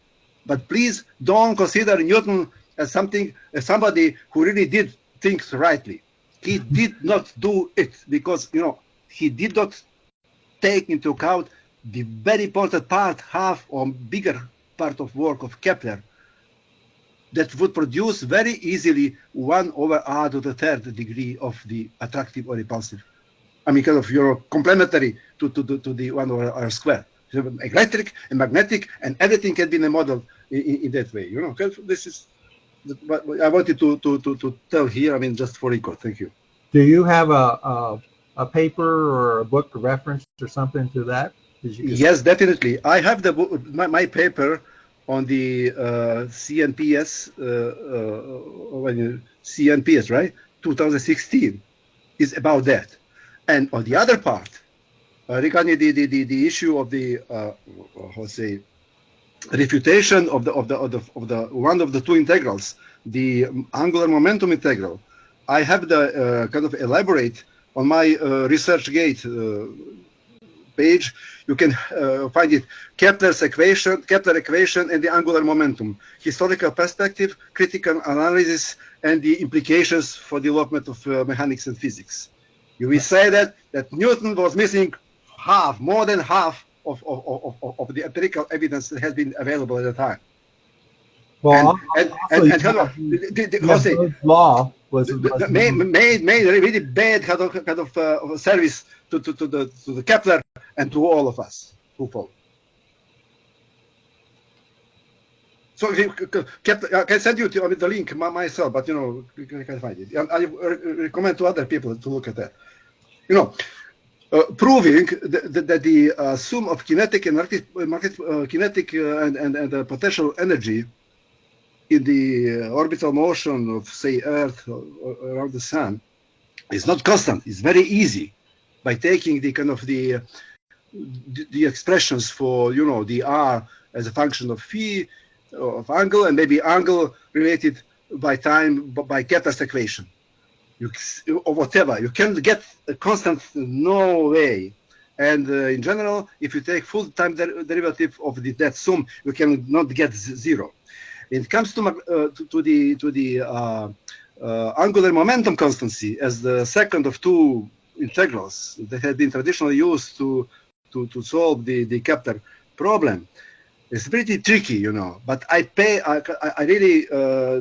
Speaker 8: But please don't consider Newton as somebody who really did things rightly. He did not do it because, you know, he did not take into account the very important part, half or bigger part of work of Kepler that would produce very easily 1 over r to the third degree of the attractive or repulsive. I mean, kind of you're complementary to the 1 over r squared. So electric and magnetic and everything can be in a model in that way. You know, this is what I wanted to tell here. I mean, just for record. Thank you.
Speaker 1: Do you have a paper or a book reference or something to that?
Speaker 8: Yes, definitely. I have the book, my paper on the CNPS, CNPS, right? 2016 is about that. And on the other part, regarding the issue of the refutation of the one of the two integrals, the angular momentum integral, I have the kind of elaborate on my ResearchGate page, you can find it, Kepler equation and the angular momentum, historical perspective, critical analysis, and the implications for development of mechanics and physics. You will say that Newton was missing more than half of the empirical evidence that has been available at the time.
Speaker 1: Well,
Speaker 8: Jose,
Speaker 1: law
Speaker 8: made a really bad kind of service to the Kepler and to all of us who follow. So I can send you the link myself, but you can find it. I recommend to other people to look at that. Proving that the sum of kinetic and potential energy in the orbital motion of, say, Earth around the Sun is not constant. It's very easy by taking the kind of the expressions for the R as a function of phi of angle, and maybe angle related by time by Kepler's equation, or whatever. You can get a constant, no way. And in general, if you take full time derivative of that sum, you cannot get zero. When it comes to the angular momentum constancy as the second of two integrals that had been traditionally used to solve the Kepler problem, it's pretty tricky, But I really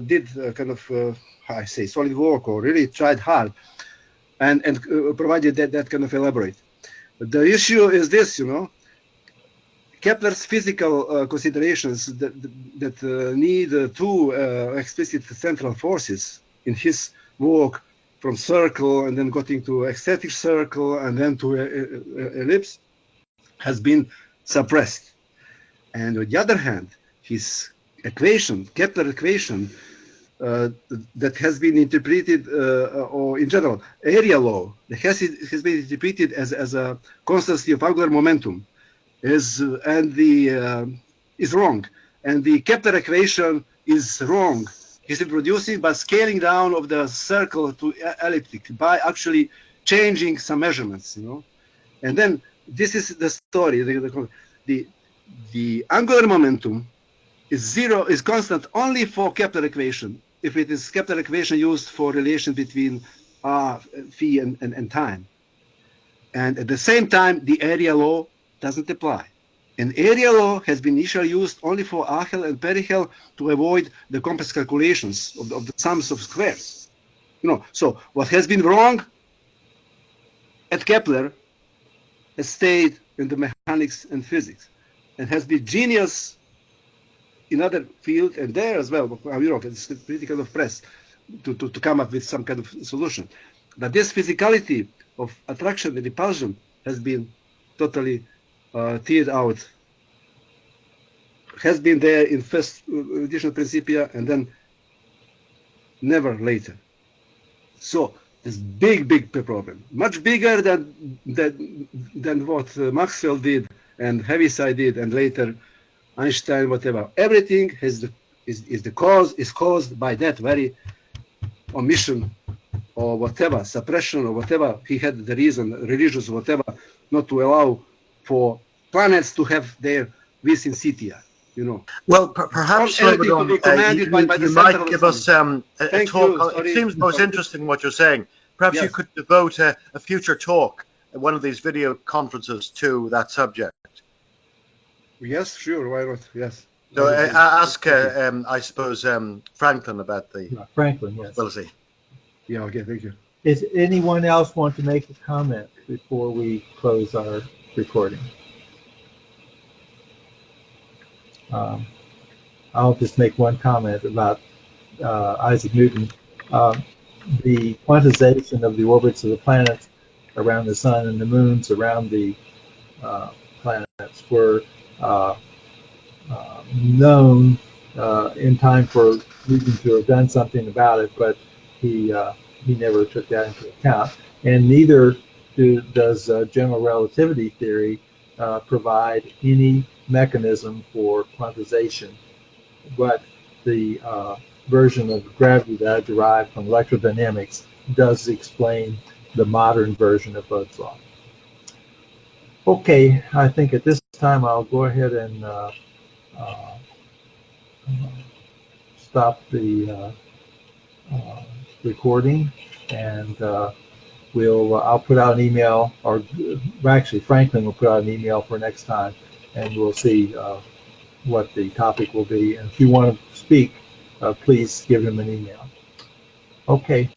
Speaker 8: did kind of I say solid work, or really tried hard, and provided that kind of elaborate. But the issue is this, Kepler's physical considerations that need two explicit central forces in his work, from circle and then getting to eccentric circle and then to ellipse, has been suppressed. And on the other hand, his equation, Kepler equation, that has been interpreted, or in general, area law, that has been interpreted as a constancy of angular momentum, is wrong, and the Kepler equation is wrong. He's introducing by scaling down of the circle to elliptic by actually changing some measurements, And then this is the story. The angular momentum is constant only for Kepler equation. If it is Kepler equation used for relation between phi and time, and at the same time, the area law doesn't apply. And area law has been initially used only for Ahel and Perihel to avoid the complex calculations of the sums of squares. So what has been wrong at Kepler has stayed in the mechanics and physics, and has been genius in other fields and there as well. It's pretty kind of press to come up with some kind of solution. But this physicality of attraction and repulsion has been totally teared out. Has been there in first edition Principia and then never later. So this big problem, much bigger than what Maxwell did and Heaviside did, and later Einstein, whatever. Everything is caused by that very omission or whatever, suppression or whatever. He had the reason, religious or whatever, not to allow for planets to have their vis insidia.
Speaker 4: Well, perhaps you might give us a talk. It seems most interesting what you're saying. Perhaps you could devote a future talk at one of these video conferences to that subject.
Speaker 8: Yes, sure. Why not? Yes.
Speaker 4: So ask, I suppose, Franklin about the
Speaker 1: Franklin, yes.
Speaker 4: possibility.
Speaker 8: Yeah. Okay. Thank you.
Speaker 1: Does anyone else want to make a comment before we close our recording? I'll just make one comment about Isaac Newton. The quantization of the orbits of the planets around the sun and the moons around the planets were known in time for Newton to have done something about it, but he never took that into account. And neither does general relativity theory provide any mechanism for quantization, but the version of gravity that I derived from electrodynamics does explain the modern version of Bode's law. Okay, I think at this time I'll go ahead and stop the recording, and I'll put out an email, or actually Franklin will put out an email for next time, and we'll see what the topic will be. And if you want to speak, please give him an email. Okay.